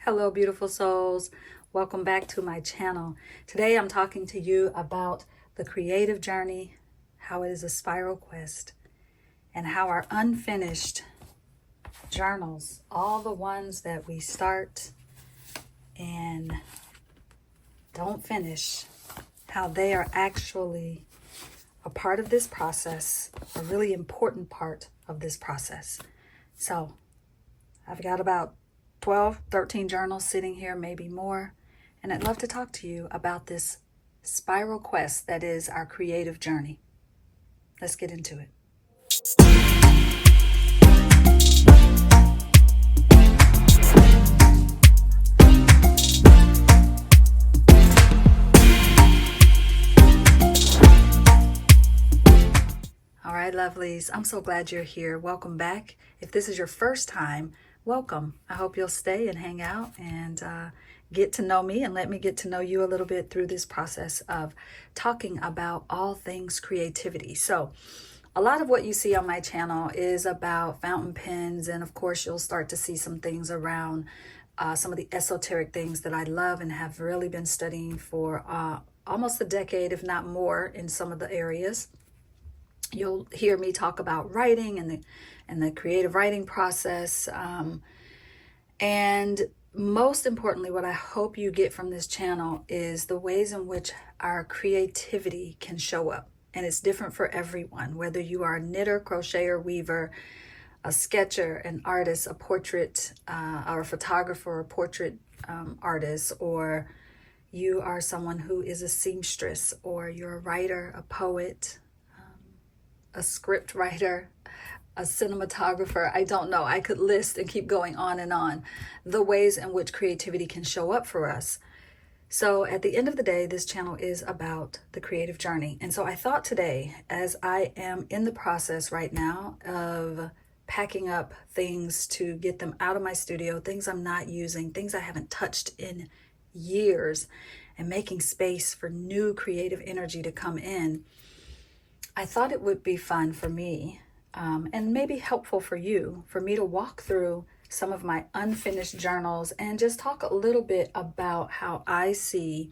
Hello, beautiful souls. Welcome back to my channel. Today I'm talking to you about the creative journey, how it is a spiral quest, and how our unfinished journals, all the ones that we start and don't finish, how they are actually a part of this process, a really important part of this process. So I've got about 12, 13 journals sitting here, maybe more. And I'd love to talk to you about this spiral quest that is our creative journey. Let's get into it. All right, lovelies, I'm so glad you're here. Welcome back. If this is your first time, welcome. I hope you'll stay and hang out and get to know me and let me get to know you a little bit through this process of talking about all things creativity. So a lot of what you see on my channel is about fountain pens, and of course you'll start to see some things around some of the esoteric things that I love and have really been studying for almost a decade, if not more, in some of the areas. You'll hear me talk about writing and the creative writing process. And most importantly, what I hope you get from this channel is the ways in which our creativity can show up. And it's different for everyone, whether you are a knitter, crocheter, weaver, a sketcher, an artist, a portrait, or a photographer, a portrait artist, or you are someone who is a seamstress, or you're a writer, a poet, a script writer, a cinematographer. I don't know. I could list and keep going on the ways in which creativity can show up for us. So at the end of the day, this channel is about the creative journey. And so I thought today, as I am in the process right now of packing up things to get them out of my studio, things I'm not using, things I haven't touched in years, and making space for new creative energy to come in, I thought it would be fun for me and maybe helpful for you, for me to walk through some of my unfinished journals and just talk a little bit about how I see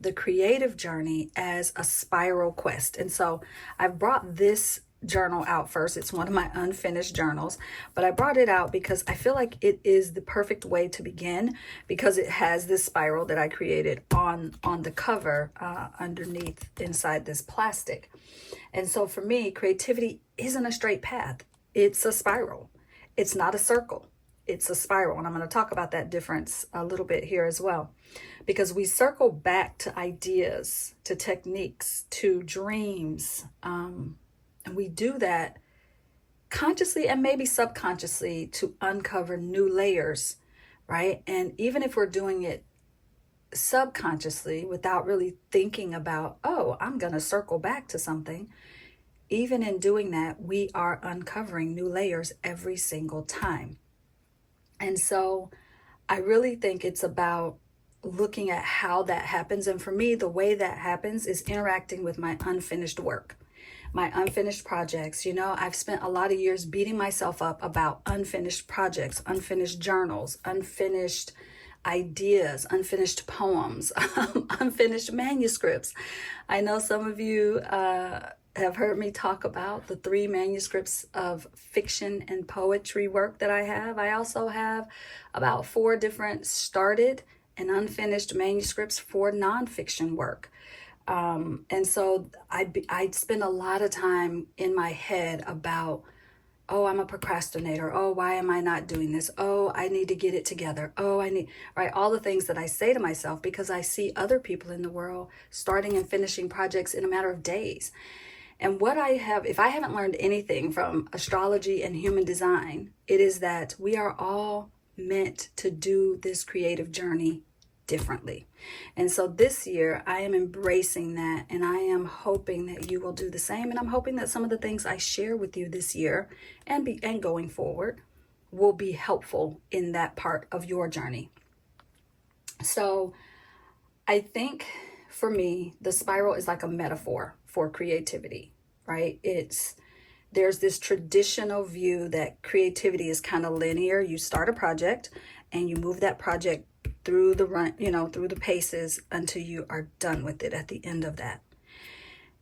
the creative journey as a spiral quest. And so I've brought this journal out first. It's one of my unfinished journals, but I brought it out because I feel like it is the perfect way to begin, because it has this spiral that I created on the cover underneath inside this plastic. And so for me, creativity isn't a straight path. It's a spiral. It's not a circle. It's a spiral. And I'm going to talk about that difference a little bit here as well, because we circle back to ideas, to techniques, to dreams. And we do that consciously and maybe subconsciously to uncover new layers, right? And even if we're doing it subconsciously without really thinking about, oh, I'm going to circle back to something, even in doing that, we are uncovering new layers every single time. And so I really think it's about looking at how that happens. And for me, the way that happens is interacting with my unfinished work, my unfinished projects. You know, I've spent a lot of years beating myself up about unfinished projects, unfinished journals, unfinished ideas, unfinished poems, unfinished manuscripts. I know some of you have heard me talk about the 3 manuscripts of fiction and poetry work that I have. I also have about 4 different started and unfinished manuscripts for nonfiction work. And so I'd spend a lot of time in my head about, oh, I'm a procrastinator. Oh, why am I not doing this? Oh, I need to get it together. Oh, right? All the things that I say to myself because I see other people in the world starting and finishing projects in a matter of days. And what I have, if I haven't learned anything from astrology and human design, it is that we are all meant to do this creative journey differently. And so this year I am embracing that, and I am hoping that you will do the same. And I'm hoping that some of the things I share with you this year and going forward will be helpful in that part of your journey. So I think for me, the spiral is like a metaphor for creativity, right? There's this traditional view that creativity is kind of linear. You start a project and you move that project through the run, through the paces until you are done with it at the end of that.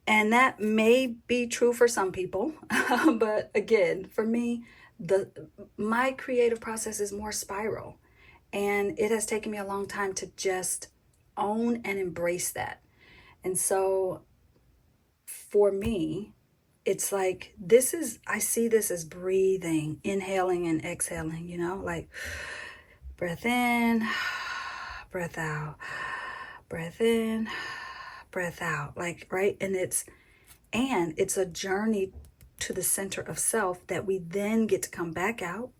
And that may be true for some people, but again, for me, my creative process is more spiral, and it has taken me a long time to just own and embrace that. And so for me, it's like I see this as breathing, inhaling and exhaling, like breath in, breath out, breath in, breath out, like, right? And it's a journey to the center of self that we then get to come back out,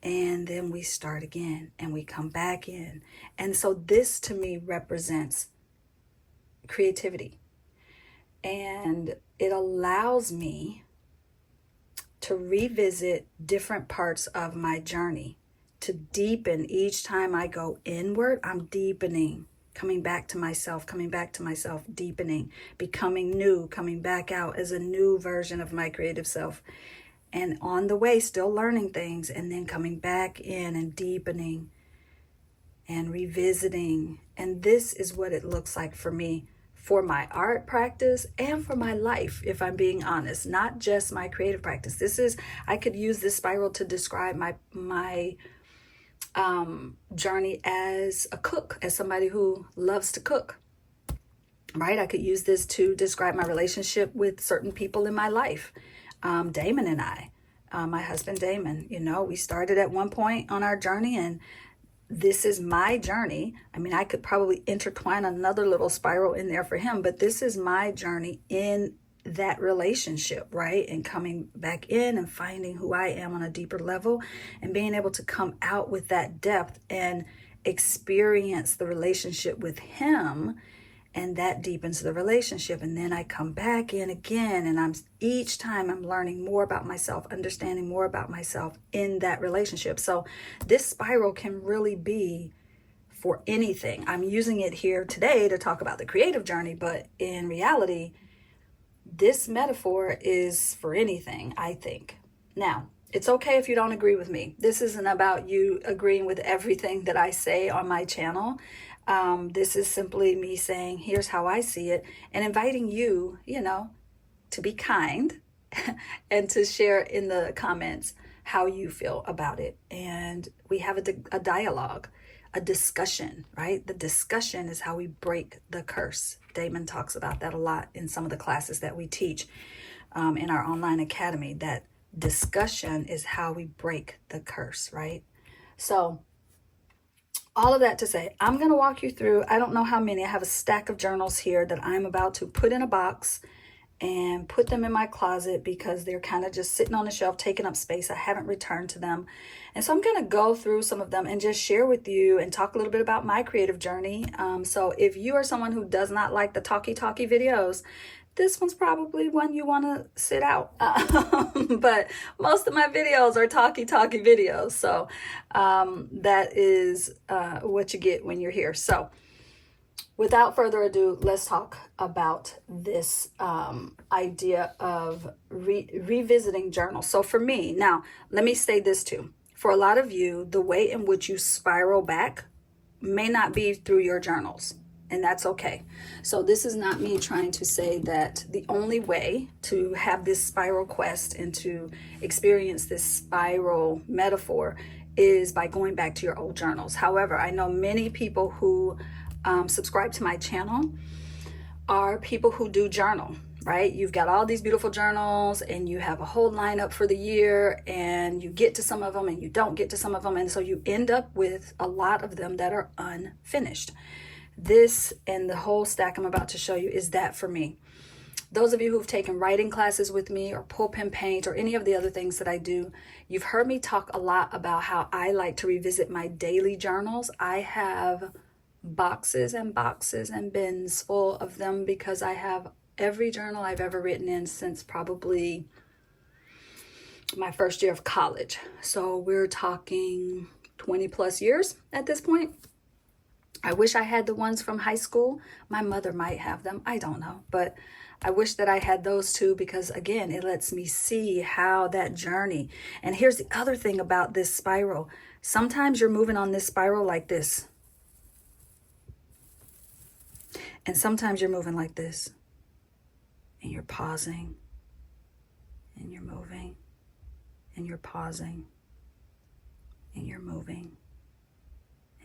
and then we start again and we come back in. And so this to me represents creativity, and it allows me to revisit different parts of my journey, to deepen. Each time I go inward, I'm deepening, coming back to myself, deepening, becoming new, coming back out as a new version of my creative self. And on the way, still learning things, and then coming back in and deepening and revisiting. And this is what it looks like for me, for my art practice and for my life, if I'm being honest, not just my creative practice. I could use this spiral to describe my journey as a cook, as somebody who loves to cook, right? I could use this to describe my relationship with certain people in my life. Damon and I, my husband Damon, we started at one point on our journey, and this is my journey. I mean, I could probably intertwine another little spiral in there for him, but this is my journey in that relationship, right? And coming back in and finding who I am on a deeper level, and being able to come out with that depth and experience the relationship with him, and that deepens the relationship. And then I come back in again, and each time I'm learning more about myself, understanding more about myself in that relationship. So this spiral can really be for anything. I'm using it here today to talk about the creative journey, but in reality, this metaphor is for anything, I think. Now, it's okay if you don't agree with me. This isn't about you agreeing with everything that I say on my channel. This is simply me saying, here's how I see it, and inviting you, to be kind and to share in the comments how you feel about it. And we have a dialogue, a discussion, right? The discussion is how we break the curse. Damon talks about that a lot in some of the classes that we teach in our online academy. That discussion is how we break the curse, right? So all of that to say, I'm going to walk you through, I don't know how many. I have a stack of journals here that I'm about to put in a box and put them in my closet because they're kind of just sitting on the shelf, taking up space. I haven't returned to them. And so I'm going to go through some of them and just share with you and talk a little bit about my creative journey. So if you are someone who does not like the talky videos, this one's probably one you want to sit out. But most of my videos are talky videos. So that is what you get when you're here. So without further ado, let's talk about this idea of revisiting journals. So for me, now, let me say this too. For a lot of you, the way in which you spiral back may not be through your journals, and that's okay. So this is not me trying to say that the only way to have this spiral quest and to experience this spiral metaphor is by going back to your old journals. However, I know many people who subscribe to my channel are people who do journal, right? You've got all these beautiful journals and you have a whole lineup for the year, and you get to some of them and you don't get to some of them. And so you end up with a lot of them that are unfinished. This and the whole stack I'm about to show you is that for me. Those of you who've taken writing classes with me or pull pen paint or any of the other things that I do, you've heard me talk a lot about how I like to revisit my daily journals. I have boxes and boxes and bins full of them because I have every journal I've ever written in since probably my first year of college. So we're talking 20 plus years at this point. I wish I had the ones from high school. My mother might have them. I don't know. But I wish that I had those too, because again, it lets me see how that journey. And here's the other thing about this spiral. Sometimes you're moving on this spiral like this. And sometimes you're moving like this. And you're pausing. And you're moving. And you're pausing. And you're moving.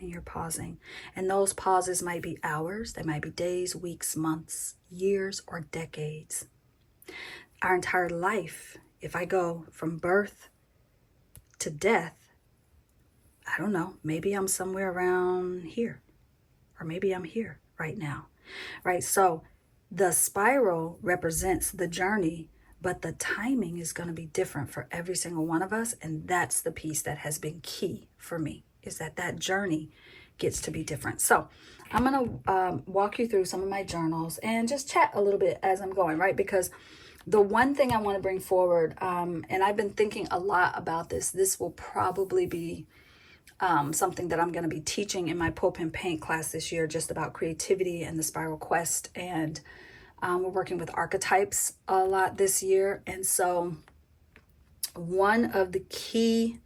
And you're pausing. And those pauses might be hours. They might be days, weeks, months, years, or decades. Our entire life, if I go from birth to death, I don't know, maybe I'm somewhere around here, or maybe I'm here right now, right? So the spiral represents the journey, but the timing is going to be different for every single one of us. And that's the piece that has been key for me, is that that journey gets to be different. So I'm going to walk you through some of my journals and just chat a little bit as I'm going, right? Because the one thing I want to bring forward, and I've been thinking a lot about this will probably be something that I'm going to be teaching in my Pull Pen Paint class this year, just about creativity and the spiral quest. And we're working with archetypes a lot this year. And so one of the key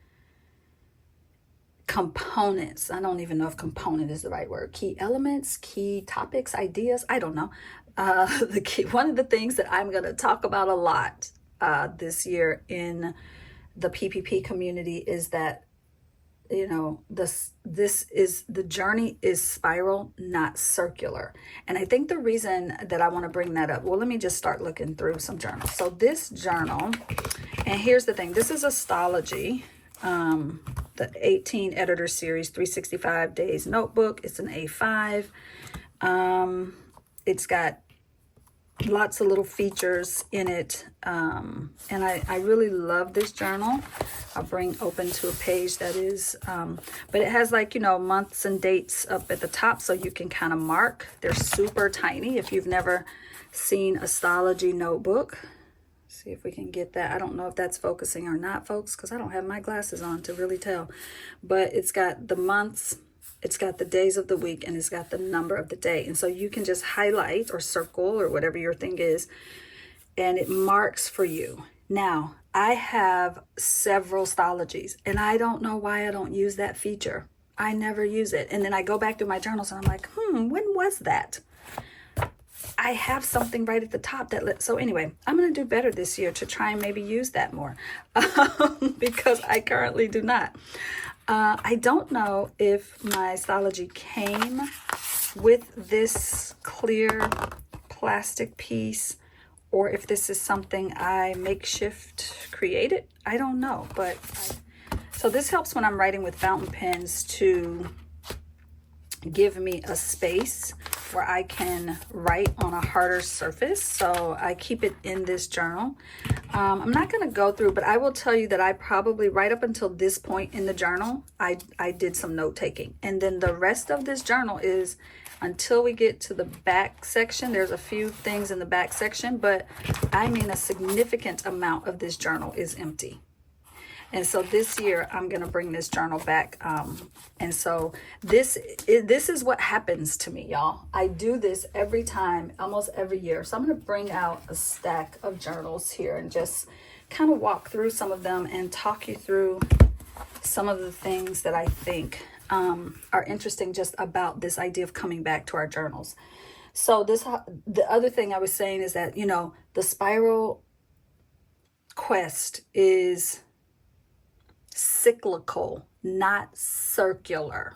components, I don't even know if component is the right word, key elements, key topics, ideas, I don't know. One of the things that I'm going to talk about a lot this year in the PPP community is that, you know, the journey is spiral, not circular. And I think the reason that I want to bring that up, well, let me just start looking through some journals. So this journal, and here's the thing, this is astrology, the 18 editor series, 365 days notebook. It's an A5. It's got lots of little features in it. And I really love this journal. I'll bring open to a page that is, but it has, like, you know, months and dates up at the top, so you can kind of mark. They're super tiny. If you've never seen astrology notebook, see if we can get that. I don't know if that's focusing or not, folks, because I don't have my glasses on to really tell. But it's got the months, it's got the days of the week, and it's got the number of the day. And so you can just highlight or circle or whatever your thing is, and it marks for you. Now, I have several astrologies, and I don't know why I don't use that feature. I never use it. And then I go back through my journals, and I'm like, when was that? I have something right at the top so anyway, I'm going to do better this year to try and maybe use that more because I currently do not. I don't know if my astrology came with this clear plastic piece or if this is something I makeshift created. I don't know, but so this helps when I'm writing with fountain pens to give me a space where I can write on a harder surface. So I keep it in this journal. I'm not going to go through, but I will tell you that I probably right up until this point in the journal, I did some note taking. And then the rest of this journal is until we get to the back section. There's a few things in the back section, but I mean a significant amount of this journal is empty. And so this year, I'm going to bring this journal back. And so this is what happens to me, y'all. I do this every time, almost every year. So I'm going to bring out a stack of journals here and just kind of walk through some of them and talk you through some of the things that I think are interesting just about this idea of coming back to our journals. So the other thing I was saying is that, you know, the spiral quest is cyclical, not circular.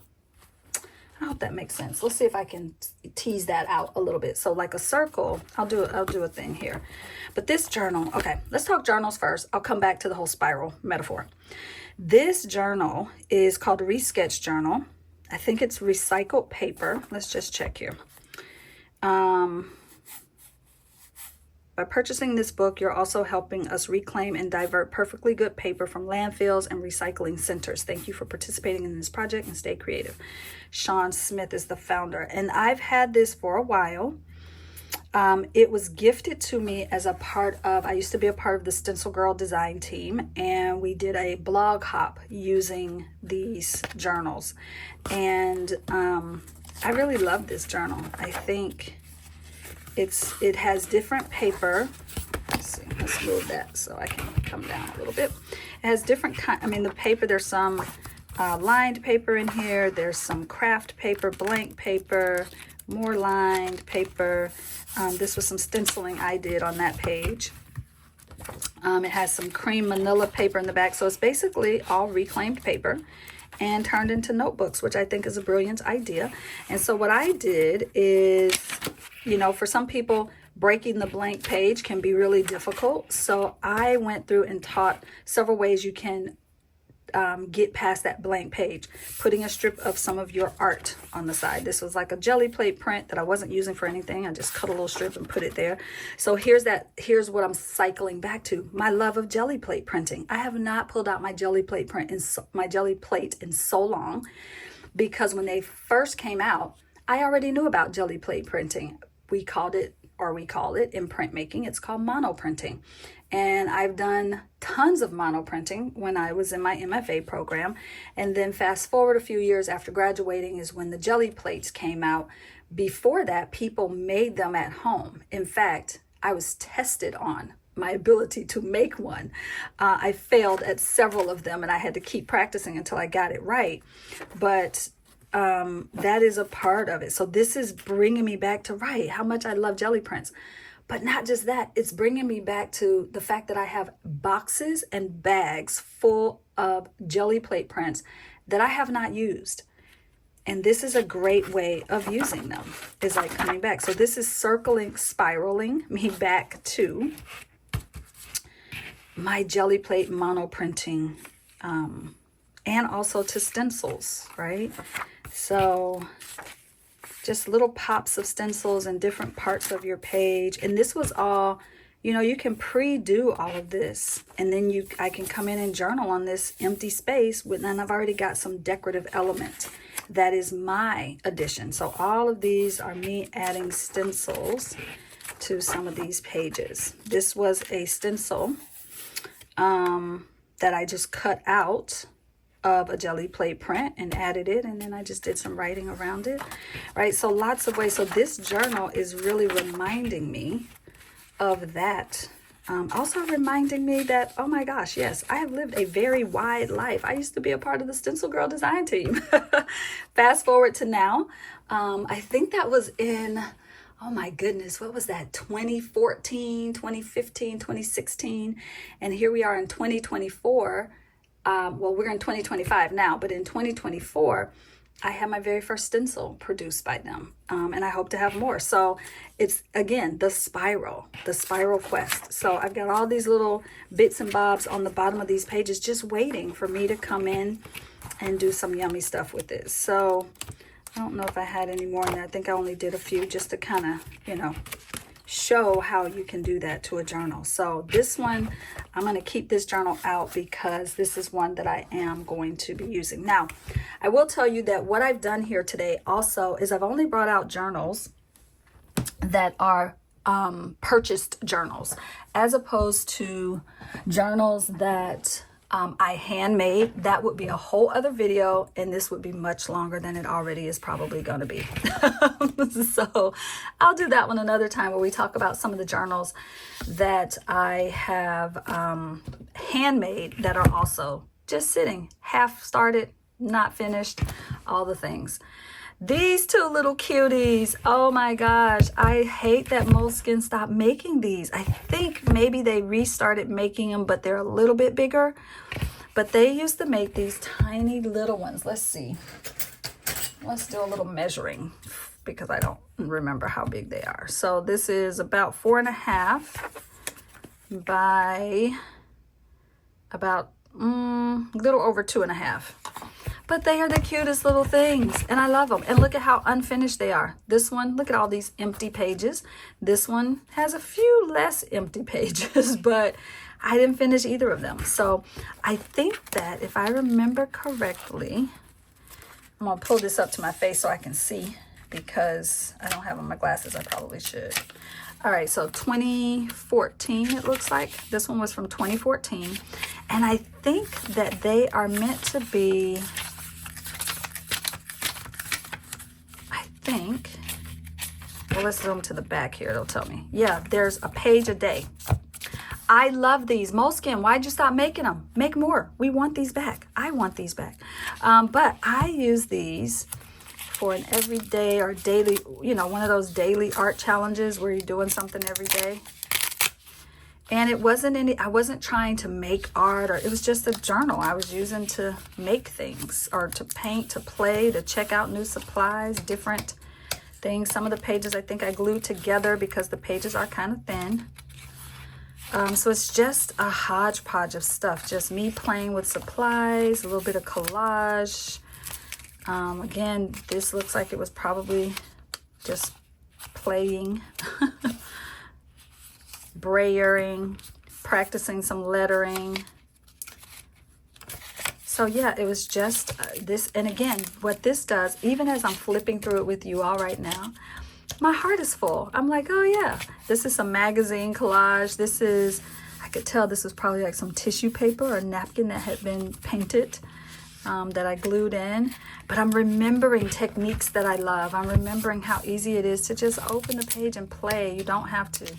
I hope that makes sense. Let's see if I can tease that out a little bit. So like a circle, I'll do a thing here. But this journal, okay, let's talk journals first. I'll come back to the whole spiral metaphor. This journal is called a Resketch Journal. I think it's recycled paper. Let's just check here. By purchasing this book, you're also helping us reclaim and divert perfectly good paper from landfills and recycling centers. Thank you for participating in this project and stay creative. Sean Smith is the founder, and I've had this for a while. It was gifted to me as a part of, I used to be a part of the Stencil Girl design team, and we did a blog hop using these journals. And I really love this journal. I think it has different paper. Let's see, let's move that so I can come down a little bit. It has different kind, I mean the paper, there's some lined paper in here. There's some craft paper, blank paper, more lined paper. This was some stenciling I did on that page. It has some cream manila paper in the back. So it's basically all reclaimed paper and turned into notebooks, which I think is a brilliant idea. And so what I did is, you know, for some people, breaking the blank page can be really difficult. So I went through and taught several ways you can get past that blank page. Putting a strip of some of your art on the side. This was like a jelly plate print that I wasn't using for anything. I just cut a little strip and put it there. So here's what I'm cycling back to. My love of jelly plate printing. I have not pulled out my jelly plate in so long, because when they first came out, I already knew about jelly plate printing. We call it in printmaking, it's called monoprinting. And I've done tons of monoprinting when I was in my MFA program. And then fast forward a few years after graduating is when the jelly plates came out. Before that, people made them at home. In fact, I was tested on my ability to make one. I failed at several of them and I had to keep practicing until I got it right. But that is a part of it. So this is bringing me back to how much I love jelly prints. But not just that, it's bringing me back to the fact that I have boxes and bags full of jelly plate prints that I have not used. And this is a great way of using them, is like coming back. So this is spiraling me back to my jelly plate monoprinting, and also to stencils, right? So just little pops of stencils in different parts of your page. And this was all, you know, you can pre-do all of this. And then I can come in and journal on this empty space and I've already got some decorative element. That is my addition. So all of these are me adding stencils to some of these pages. This was a stencil that I just cut out of a jelly plate print and added it, and then I just did some writing around it, right? So lots of ways. So this journal is really reminding me of that. Also reminding me that, oh my gosh, yes, I have lived a very wide life. I used to be a part of the Stencil Girl design team. Fast forward to now. I think that was in, oh my goodness, what was that? 2014, 2015, 2016. And here we are in 2024. Well, we're in 2025 now, but in 2024, I had my very first stencil produced by them. And I hope to have more. So it's, again, the spiral quest. So I've got all these little bits and bobs on the bottom of these pages just waiting for me to come in and do some yummy stuff with this. So I don't know if I had any more in there. I think I only did a few just to kind of, you know, show how you can do that to a journal. So this one, I'm going to keep this journal out because this is one that I am going to be using. Now, I will tell you that what I've done here today also is I've only brought out journals that are purchased journals, as opposed to journals that I handmade. That would be a whole other video, and this would be much longer than it already is probably going to be. So I'll do that one another time where we talk about some of the journals that I have handmade that are also just sitting, half started, not finished, all the things. These two little cuties, oh my gosh, I hate that Moleskine stopped making these. I think maybe they restarted making them, but they're a little bit bigger. But they used to make these tiny little ones. Let's see. Let's do a little measuring because I don't remember how big they are. So this is about 4.5 by about a little over 2.5. But they are the cutest little things, and I love them. And look at how unfinished they are. This one, look at all these empty pages. This one has a few less empty pages, but I didn't finish either of them. So I think that if I remember correctly, I'm gonna pull this up to my face so I can see because I don't have on my glasses. I probably should. All right, so 2014, it looks like. This one was from 2014. And I think that they are meant to be, well, let's zoom to the back here. It'll tell me. Yeah, there's a page a day. I love these. Moleskine, why'd you stop making them? Make more. We want these back. I want these back. But I use these for an everyday or daily, you know, one of those daily art challenges where you're doing something every day. And it wasn't I wasn't trying to make art, or it was just a journal I was using to make things, or to paint, to play, to check out new supplies, different things. Some of the pages I think I glued together because the pages are kind of thin. So it's just a hodgepodge of stuff, just me playing with supplies, a little bit of collage. Again, this looks like it was probably just playing, brayering, practicing some lettering. So yeah, it was just this. And again, what this does, even as I'm flipping through it with you all right now, my heart is full. I'm like, oh yeah, this is some magazine collage. This is, I could tell this was probably like some tissue paper or napkin that had been painted, that I glued in. But I'm remembering techniques that I love. I'm remembering how easy it is to just open the page and play. You don't have to,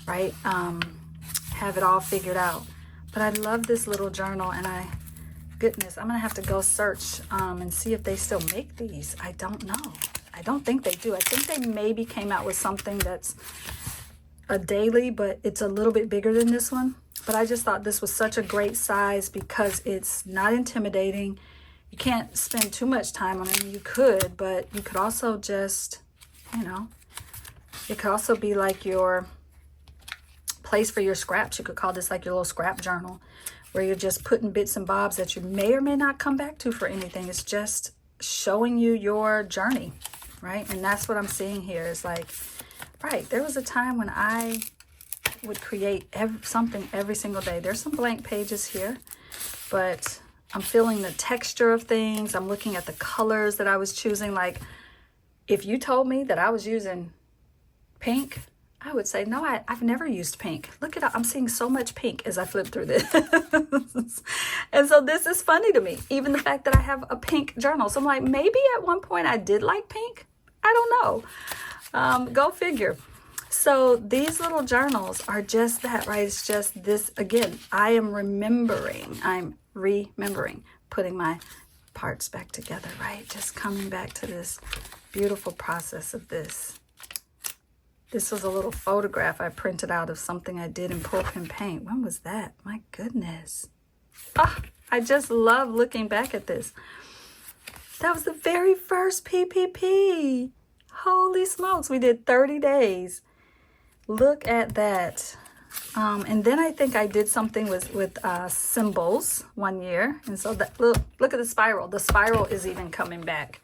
right, have it all figured out. But I love this little journal, and goodness, I'm gonna have to go search and see if they still make these. I don't know. I don't think they do. I think they maybe came out with something that's a daily, but it's a little bit bigger than this one. But I just thought this was such a great size because it's not intimidating. You can't spend too much time on it. You could, but you could also just, you know, it could also be like your place for your scraps. You could call this like your little scrap journal, where you're just putting bits and bobs that you may or may not come back to for anything. It's just showing you your journey, right? And that's what I'm seeing here is like, right, there was a time when I would create something every single day. There's some blank pages here, but I'm feeling the texture of things. I'm looking at the colors that I was choosing. Like, if you told me that I was using pink, I would say, no, I've never used pink. Look at it. I'm seeing so much pink as I flip through this. And so this is funny to me, even the fact that I have a pink journal. So I'm like, maybe at one point I did like pink. I don't know. Go figure. So these little journals are just that, right? It's just this, again, I'm remembering putting my parts back together, right? Just coming back to this beautiful process of this. This was a little photograph I printed out of something I did in Pull Pen Paint. When was that? My goodness. Oh, I just love looking back at this. That was the very first PPP. Holy smokes, we did 30 days. Look at that. And then I think I did something with symbols one year. And so that, look at the spiral. The spiral is even coming back.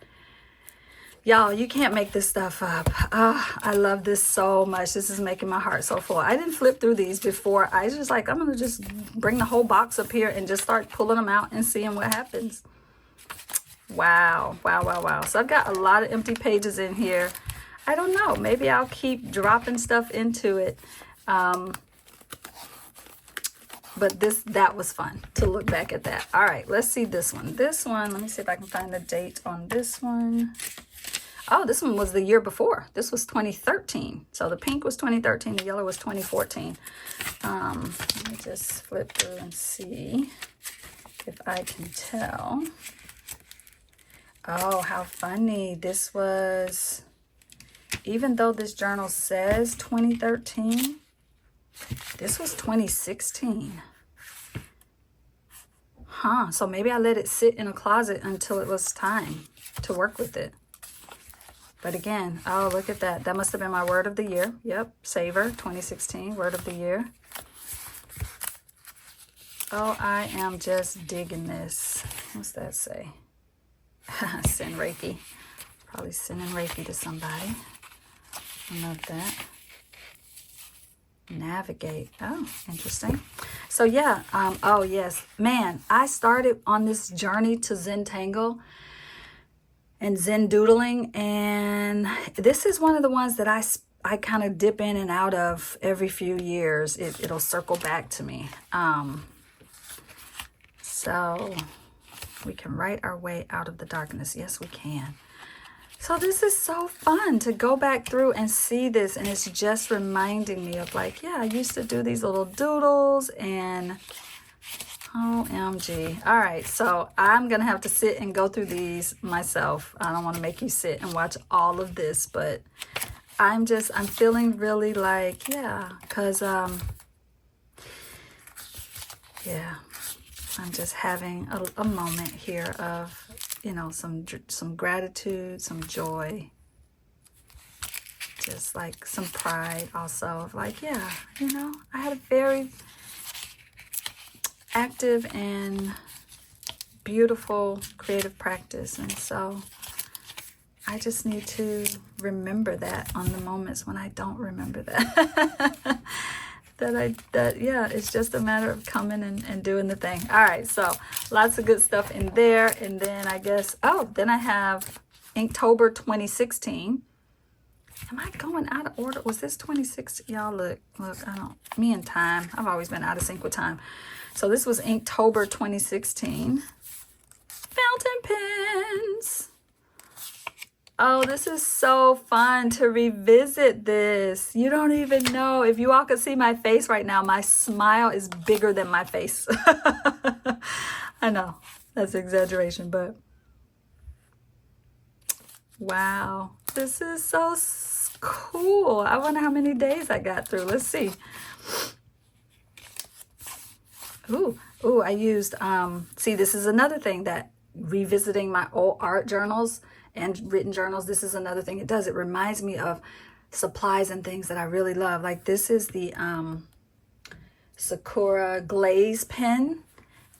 Y'all, you can't make this stuff up. Oh, I love this so much. This is making my heart so full. I didn't flip through these before. I was just like, I'm going to just bring the whole box up here and just start pulling them out and seeing what happens. Wow, wow, wow, wow. So I've got a lot of empty pages in here. I don't know. Maybe I'll keep dropping stuff into it. But that was fun to look back at that. All right, let's see this one. This one, let me see if I can find the date on this one. Oh, this one was the year before. This was 2013. So the pink was 2013. The yellow was 2014. Let me just flip through and see if I can tell. Oh, how funny. This was, even though this journal says 2013, this was 2016. Huh, so maybe I let it sit in a closet until it was time to work with it. But again, oh, look at that. That must have been my word of the year. Yep, Savor 2016, word of the year. Oh, I am just digging this. What's that say? Send Reiki. Probably sending Reiki to somebody. I love that. Navigate. Oh, interesting. So yeah, oh yes, man, I started on this journey to Zentangle and Zen doodling, and this is one of the ones that I kind of dip in and out of every few years. It'll circle back to me. So we can write our way out of the darkness. Yes, we can. So this is so fun to go back through and see this, and it's just reminding me of like, yeah, I used to do these little doodles, and OMG. All right, so I'm gonna have to sit and go through these myself. I don't want to make you sit and watch all of this, but I'm feeling really like, yeah, because yeah, I'm just having a moment here of, you know, some gratitude, some joy, just like some pride also of like, yeah, you know, I had a very active and beautiful creative practice, and so I just need to remember that on the moments when I don't remember that. Yeah, it's just a matter of coming and doing the thing. All right, so lots of good stuff in there. And then I guess, oh, then I have Inktober 2016. Am I going out of order? Was this 2016? Y'all look, me and time. I've always been out of sync with time. So this was Inktober 2016. Fountain pens. Oh, this is so fun to revisit this. You don't even know. If you all could see my face right now, my smile is bigger than my face. I know, that's exaggeration, but wow, this is so cool. I wonder how many days I got through. Let's see. Ooh, I used, see, this is another thing that revisiting my old art journals and written journals, this is another thing it does. It reminds me of supplies and things that I really love. Like this is the Sakura glaze pen.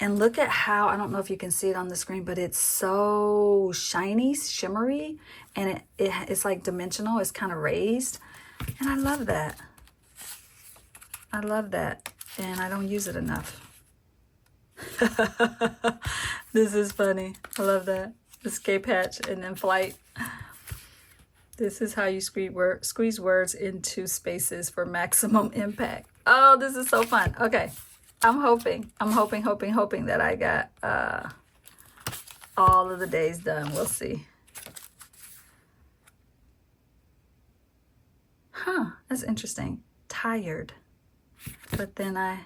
And look at how, I don't know if you can see it on the screen, but it's so shiny, shimmery, and it's like dimensional. It's kind of raised. And I love that. I love that. And I don't use it enough. This is funny. I love that. Escape hatch and then flight. This is how you squeeze words into spaces for maximum impact. Oh, this is so fun. Okay. I'm hoping that I got all of the days done. We'll see. Huh, that's interesting. Tired. But then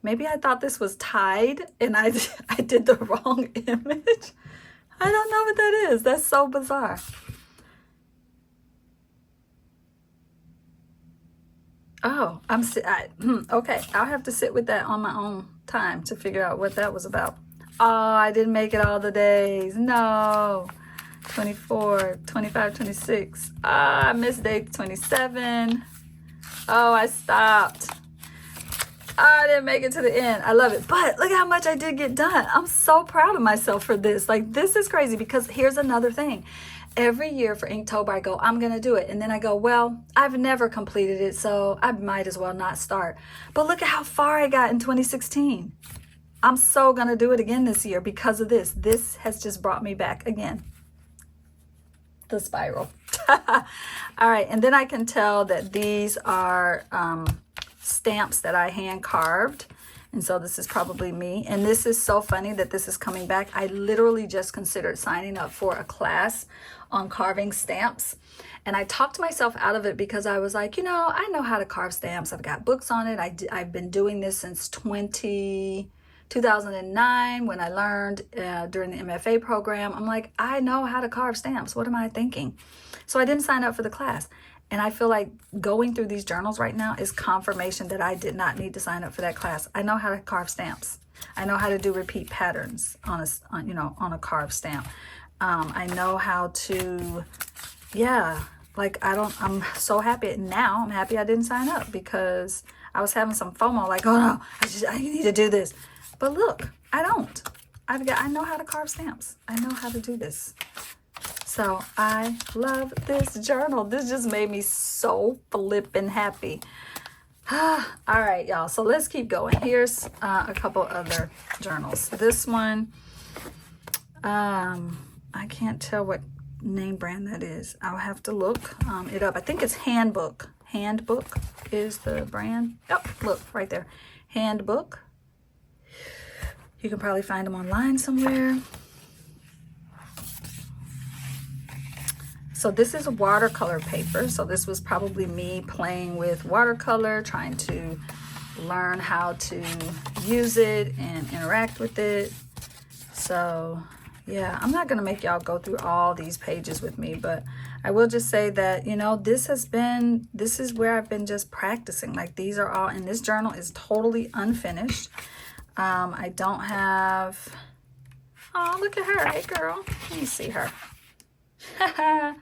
maybe I thought this was tied and I did the wrong image. I don't know what that is. That's so bizarre. Oh, okay. I'll have to sit with that on my own time to figure out what that was about. Oh, I didn't make it all the days. No. 24, 25, 26. I missed day 27. Oh, I stopped. I didn't make it to the end. I love it. But look how much I did get done. I'm so proud of myself for this. Like, this is crazy because here's another thing. Every year for Inktober, I go, I'm going to do it. And then I go, well, I've never completed it, so I might as well not start. But look at how far I got in 2016. I'm so going to do it again this year because of this. This has just brought me back again. The spiral. All right. And then I can tell that these are stamps that I hand carved. And so this is probably me. And this is so funny that this is coming back. I literally just considered signing up for a class on carving stamps. And I talked myself out of it because I was like, you know, I know how to carve stamps. I've got books on it. I've been doing this since 2009 when I learned during the MFA program. I'm like, I know how to carve stamps. What am I thinking? So I didn't sign up for the class. And I feel like going through these journals right now is confirmation that I did not need to sign up for that class. I know how to carve stamps. I know how to do repeat patterns on a carved stamp. I know how to, yeah, like I'm so happy now. I'm happy I didn't sign up because I was having some FOMO, like, oh no, I need to do this. But look, I don't. I know how to carve stamps. I know how to do this. So I love this journal. This just made me so flippin' happy. All right, y'all. So let's keep going. Here's a couple other journals. This one, I can't tell what name brand that is. I'll have to look it up. I think it's Handbook. Handbook is the brand. Oh, look right there. Handbook. You can probably find them online somewhere. So this is watercolor paper. So this was probably me playing with watercolor, trying to learn how to use it and interact with it. So yeah, I'm not gonna make y'all go through all these pages with me, but I will just say that, you know, this is where I've been just practicing. Like, these are all, and this journal is totally unfinished. I don't have, oh, look at her. Hey girl, let me see her. I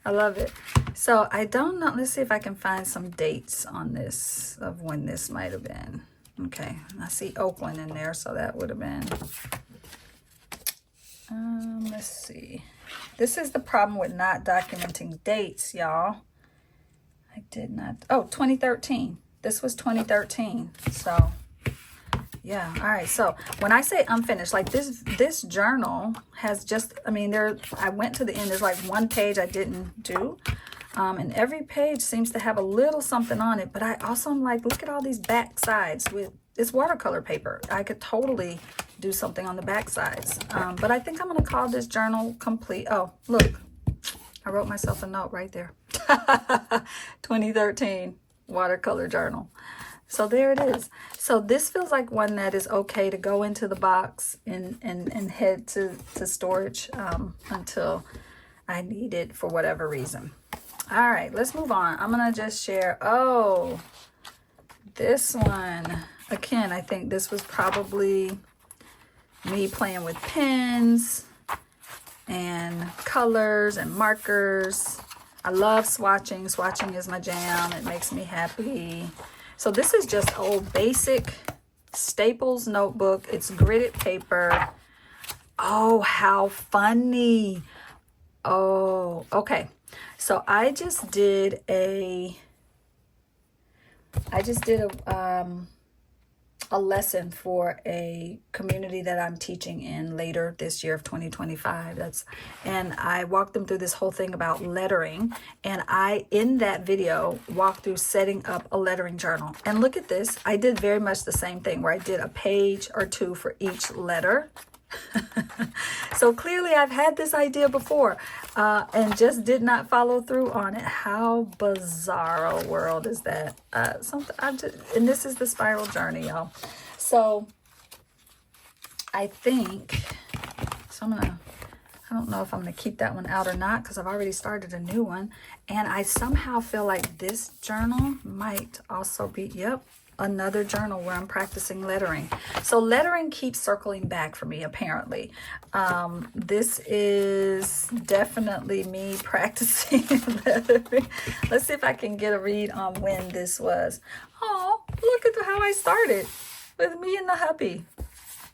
love it. So I don't know, let's see if I can find some dates on this of when this might have been. Okay, I see Oakland in there, so that would have been, let's see. This is the problem with not documenting dates, y'all. I did not, oh, 2013. This was 2013. So yeah, all right. So when I say unfinished, like this journal has just, I mean, I went to the end. There's like one page I didn't do. And every page seems to have a little something on it. But I also am like, look at all these back sides with, it's watercolor paper. I could totally do something on the back sides. But I think I'm going to call this journal complete. Oh, look, I wrote myself a note right there. 2013 watercolor journal. So there it is. So this feels like one that is okay to go into the box and head to storage until I need it for whatever reason. All right, let's move on. I'm going to just share. Oh, this one. Again, I think this was probably me playing with pens and colors and markers. I love swatching. Swatching is my jam. It makes me happy. So this is just old basic Staples notebook. It's gritted paper. Oh, how funny. Oh, okay. So I just did a lesson for a community that I'm teaching in later this year of 2025. And I walked them through this whole thing about lettering. And in that video, walked through setting up a lettering journal. And look at this. I did very much the same thing where I did a page or two for each letter. So clearly I've had this idea before and just did not follow through on it. How bizarro world is that? And this is the spiral journey, y'all. So I think, I don't know if I'm gonna keep that one out or not because I've already started a new one. And I somehow feel like this journal might also be, yep, another journal where I'm practicing lettering. So lettering keeps circling back for me, apparently. This is definitely me practicing lettering. Let's see if I can get a read on when this was. Oh, look at how I started with me and the hubby.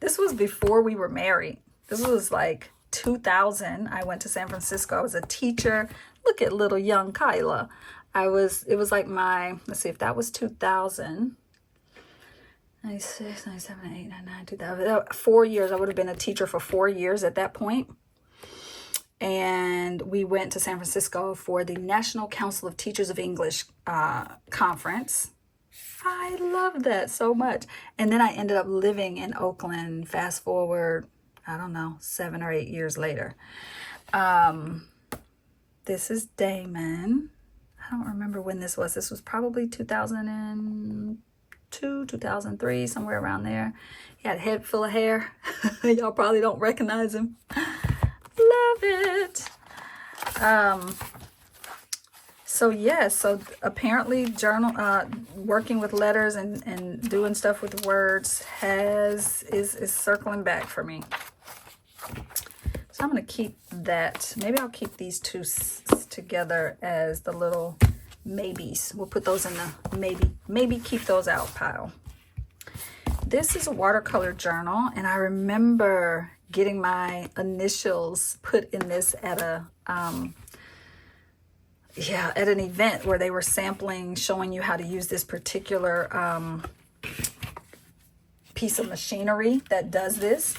This was before we were married. This was like 2000. I went to San Francisco. I was a teacher. Look at little young Kiala. It was like let's see if that was 2000. 96, 97, 8, 9, 9, 2000. 4 years. I would have been a teacher for 4 years at that point. And we went to San Francisco for the National Council of Teachers of English conference. I love that so much. And then I ended up living in Oakland, fast forward, I don't know, 7 or 8 years later. This is Damon. I don't remember when this was. This was probably 2002, 2003, somewhere around there. He had a head full of hair. Y'all probably don't recognize him. Love it. So yes, so apparently working with letters and doing stuff with words is circling back for me. So I'm going to keep that. Maybe I'll keep these two together as the little maybes. We'll put those in the maybe keep those out pile. This is a watercolor journal, and I remember getting my initials put in this at an event where they were sampling, showing you how to use this particular piece of machinery that does this.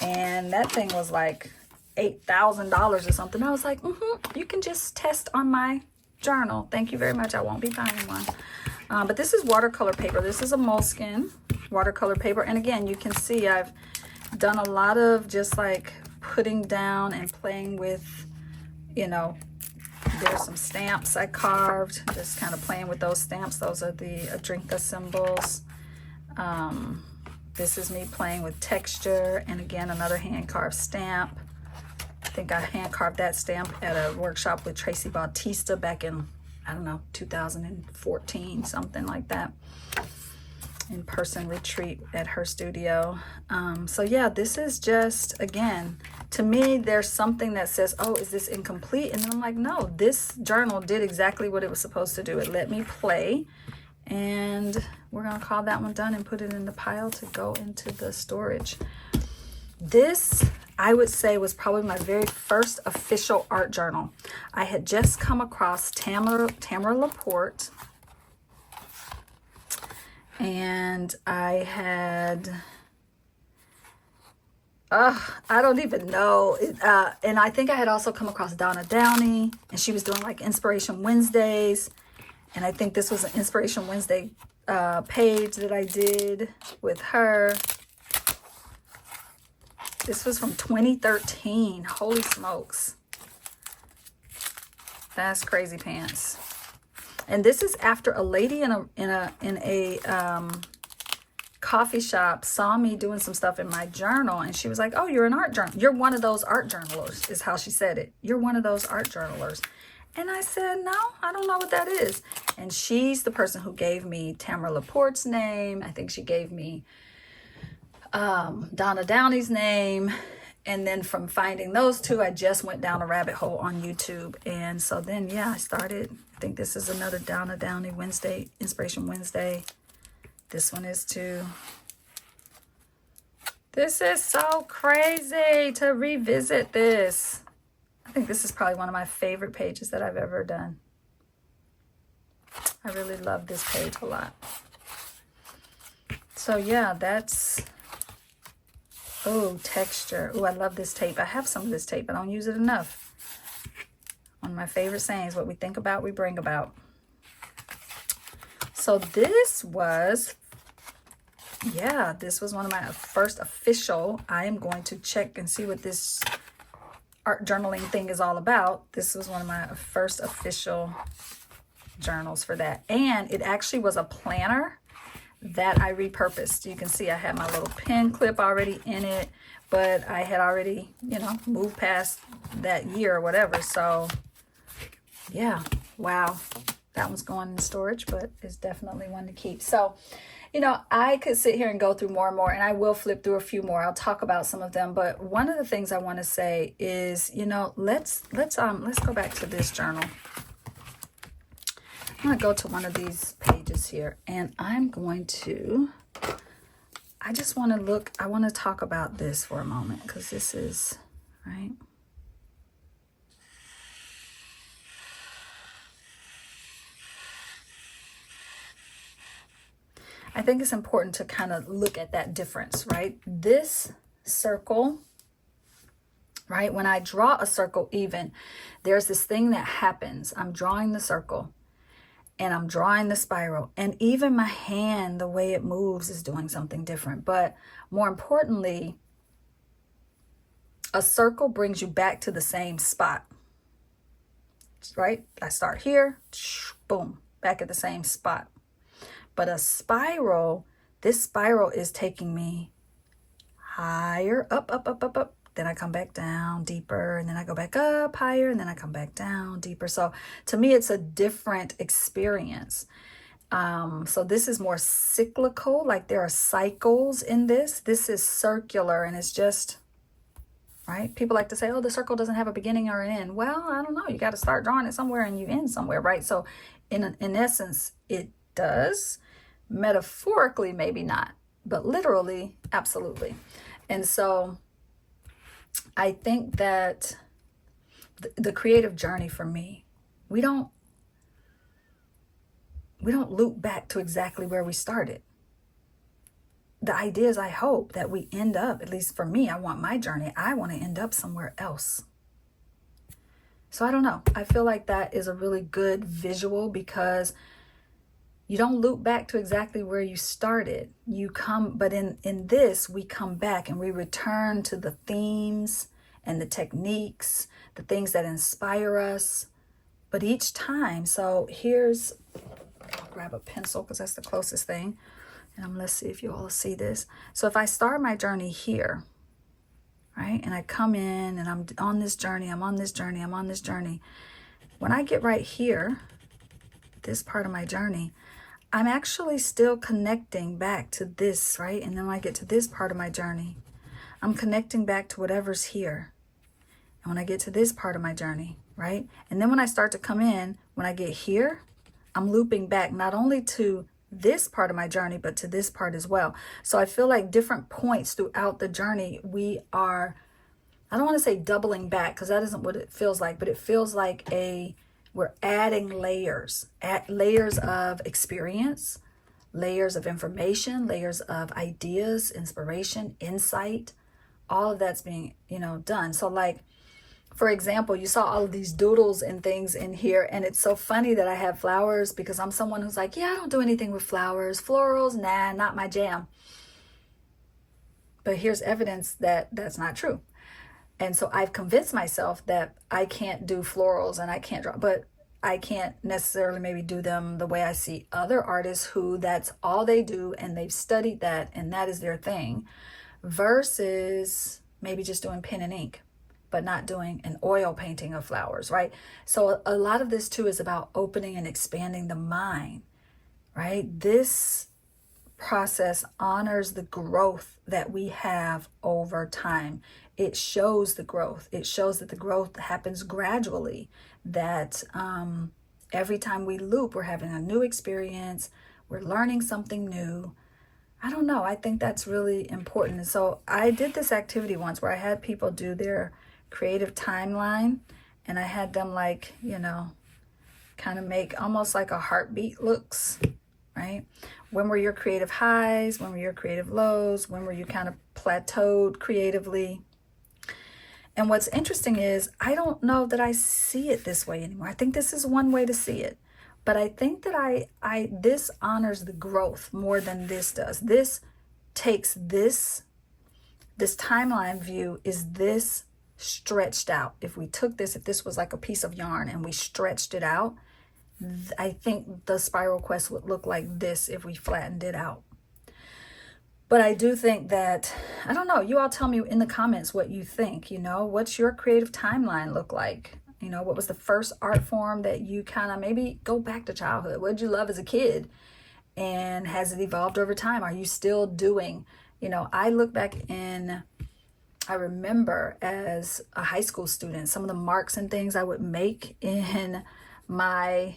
And that thing was like $8,000 or something. I was like, you can just test on my journal. Thank you very much. I won't be buying one. But this is watercolor paper. This is a moleskin watercolor paper. And again, you can see I've done a lot of just like putting down and playing with, there's some stamps I carved, just kind of playing with those stamps. Those are the Adrinka symbols. This is me playing with texture, and again, another hand-carved stamp. I think I hand-carved that stamp at a workshop with Tracy Bautista back in, I don't know, 2014, something like that. In-person retreat at her studio. So yeah, this is just, again, to me, there's something that says, oh, is this incomplete? And then I'm like, no, this journal did exactly what it was supposed to do. It let me play, and we're gonna call that one done and put it in the pile to go into the storage. This, I would say, was probably my very first official art journal. I had just come across Tamara Laporte, and I had, I don't even know. And I think I had also come across Donna Downey, and she was doing like Inspiration Wednesdays. And I think this was an Inspiration Wednesday page that I did with her. This was from 2013. Holy smokes. That's crazy pants. And this is after a lady in a coffee shop saw me doing some stuff in my journal, and she was like, oh, you're an art journal. You're one of those art journalers, is how she said it. You're one of those art journalers. And I said, no, I don't know what that is. And she's the person who gave me Tamara Laporte's name. I think she gave me Donna Downey's name. And then from finding those two, I just went down a rabbit hole on YouTube. And so then, yeah, I started. I think this is another Donna Downey Wednesday, Inspiration Wednesday. This one is too. This is so crazy to revisit this. I think this is probably one of my favorite pages that I've ever done. I really love this page a lot. So yeah, that's, oh, texture. Oh, I love this tape. I have some of this tape, but I don't use it enough. One of my favorite sayings, what we think about, we bring about. So this was, yeah, this was one of my first official. I am going to check and see what this art journaling thing is all about. This was one of my first official journals for that. And it actually was a planner that I repurposed. You can see I had my little pen clip already in it, but I had already, you know, moved past that year or whatever. So yeah, wow. That one's going in storage, but it's definitely one to keep. So, you know, I could sit here and go through more and more, and I will flip through a few more. I'll talk about some of them, but one of the things I want to say is, you know, let's go back to this journal. I'm going to go to one of these pages here, and I'm going to, I just want to look, I want to talk about this for a moment, because this is, right? I think it's important to kind of look at that difference, right? This circle, right? When I draw a circle even, there's this thing that happens. I'm drawing the circle and I'm drawing the spiral, and even my hand, the way it moves is doing something different. But more importantly, a circle brings you back to the same spot, right? I start here, boom, back at the same spot. But a spiral, this spiral is taking me higher, up, up, up, up, up. Then I come back down deeper, and then I go back up higher, and then I come back down deeper. So to me, it's a different experience. So this is more cyclical, like there are cycles in this. This is circular, and it's just, right? People like to say, oh, the circle doesn't have a beginning or an end. Well, I don't know. You got to start drawing it somewhere and you end somewhere, right? So in essence, it does. Metaphorically, maybe not, but literally, absolutely. And so I think that the creative journey for me, we don't loop back to exactly where we started. The idea is, I hope that we end up, at least for me, I want my journey, I want to end up somewhere else. So I don't know. I feel like that is a really good visual, because you don't loop back to exactly where you started. You come, but in this, we come back and we return to the themes and the techniques, the things that inspire us. But each time, so here's, I'll grab a pencil because that's the closest thing. And let's see if you all see this. So if I start my journey here, right, and I come in and I'm on this journey, I'm on this journey, I'm on this journey. When I get right here, this part of my journey, I'm actually still connecting back to this, right? And then when I get to this part of my journey, I'm connecting back to whatever's here. And when I get to this part of my journey, right? And then when I start to come in, when I get here, I'm looping back not only to this part of my journey, but to this part as well. So I feel like different points throughout the journey, we are, I don't want to say doubling back because that isn't what it feels like, but it feels like we're adding layers of experience, layers of information, layers of ideas, inspiration, insight, all of that's being, done. So like, for example, you saw all of these doodles and things in here, and it's so funny that I have flowers because I'm someone who's like, yeah, I don't do anything with flowers. Florals, nah, not my jam. But here's evidence that that's not true. And so I've convinced myself that I can't do florals and I can't draw, but I can't necessarily maybe do them the way I see other artists who that's all they do and they've studied that and that is their thing, versus maybe just doing pen and ink, but not doing an oil painting of flowers, right? So a lot of this too is about opening and expanding the mind, right? This process honors the growth that we have over time. It shows the growth. It shows that the growth happens gradually, that every time we loop, we're having a new experience, we're learning something new. I don't know. I think that's really important. And so I did this activity once where I had people do their creative timeline, and I had them like, kind of make almost like a heartbeat looks, right? When were your creative highs? When were your creative lows? When were you kind of plateaued creatively? And what's interesting is I don't know that I see it this way anymore. I think this is one way to see it, but I think that this honors the growth more than this does. This takes this timeline view is this stretched out. If this was like a piece of yarn and we stretched it out, I think the spiral quest would look like this if we flattened it out. But I do think that, I don't know, you all tell me in the comments what you think, what's your creative timeline look like? What was the first art form that you kind of maybe go back to childhood? What did you love as a kid? And has it evolved over time? Are you still doing, I look back I remember as a high school student, some of the marks and things I would make in my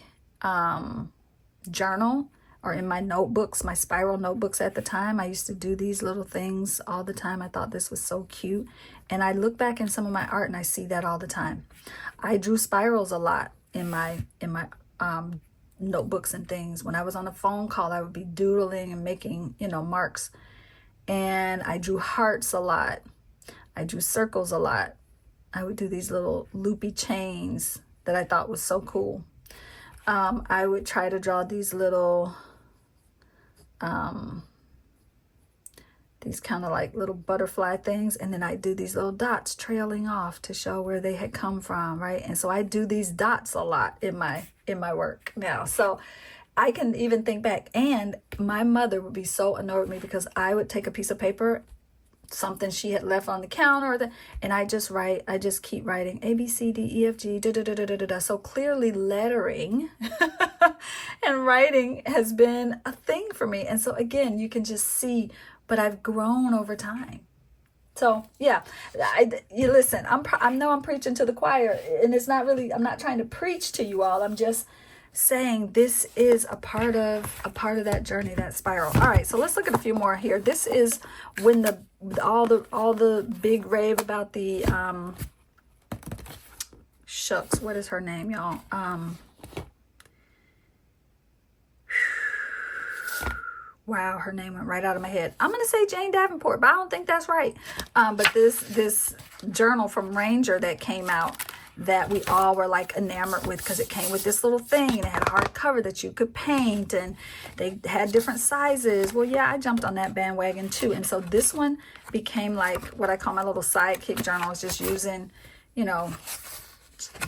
journal or in my notebooks, my spiral notebooks at the time. I used to do these little things all the time. I thought this was so cute. And I look back in some of my art and I see that all the time. I drew spirals a lot in my notebooks and things. When I was on a phone call, I would be doodling and making, marks. And I drew hearts a lot. I drew circles a lot. I would do these little loopy chains that I thought was so cool. I would try to draw these little, these kind of like little butterfly things. And then I do these little dots trailing off to show where they had come from, right? And so I do these dots a lot in my work now. So I can even think back, and my mother would be so annoyed with me because I would take a piece of paper, something she had left on the counter, and I just keep writing A, B, C, D, E, F, G, da, da, da, da, da, da, da. So clearly lettering and writing has been a thing for me. And so again, you can just see, but I've grown over time. So yeah, you listen, I know I'm preaching to the choir, and it's not really, I'm not trying to preach to you all. I'm just saying this is a part of that journey, that spiral. All right, so let's look at a few more here. This is when all the big rave about the shucks, what is her name, y'all? Wow, her name went right out of my head. I'm gonna say Jane Davenport, but I don't think that's right. But this journal from Ranger that came out, that we all were like enamored with, because it came with this little thing and it had a hard cover that you could paint, and they had different sizes. Well, yeah, I jumped on that bandwagon too. And so this one became like what I call my little sidekick journal. I was just using,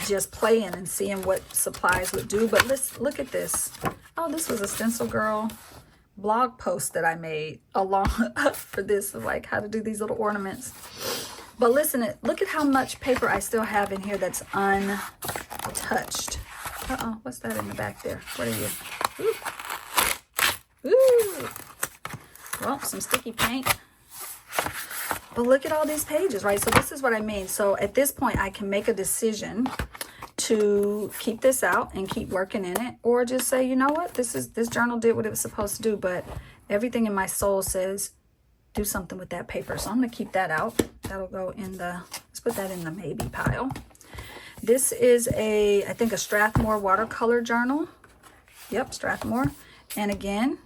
just playing and seeing what supplies would do. But let's look at this. Oh, this was a stencil girl blog post that I made along for this, like how to do these little ornaments. But listen, look at how much paper I still have in here that's untouched. Uh-oh, what's that in the back there? What are you? Ooh. Ooh. Well, some sticky paint. But look at all these pages, right? So this is what I mean. So at this point, I can make a decision to keep this out and keep working in it, or just say, you know what, this journal did what it was supposed to do, but everything in my soul says do something with that paper. So I'm going to keep that out. That'll go in the, let's put that in the maybe pile. This is I think a Strathmore watercolor journal. Yep, Strathmore. And again,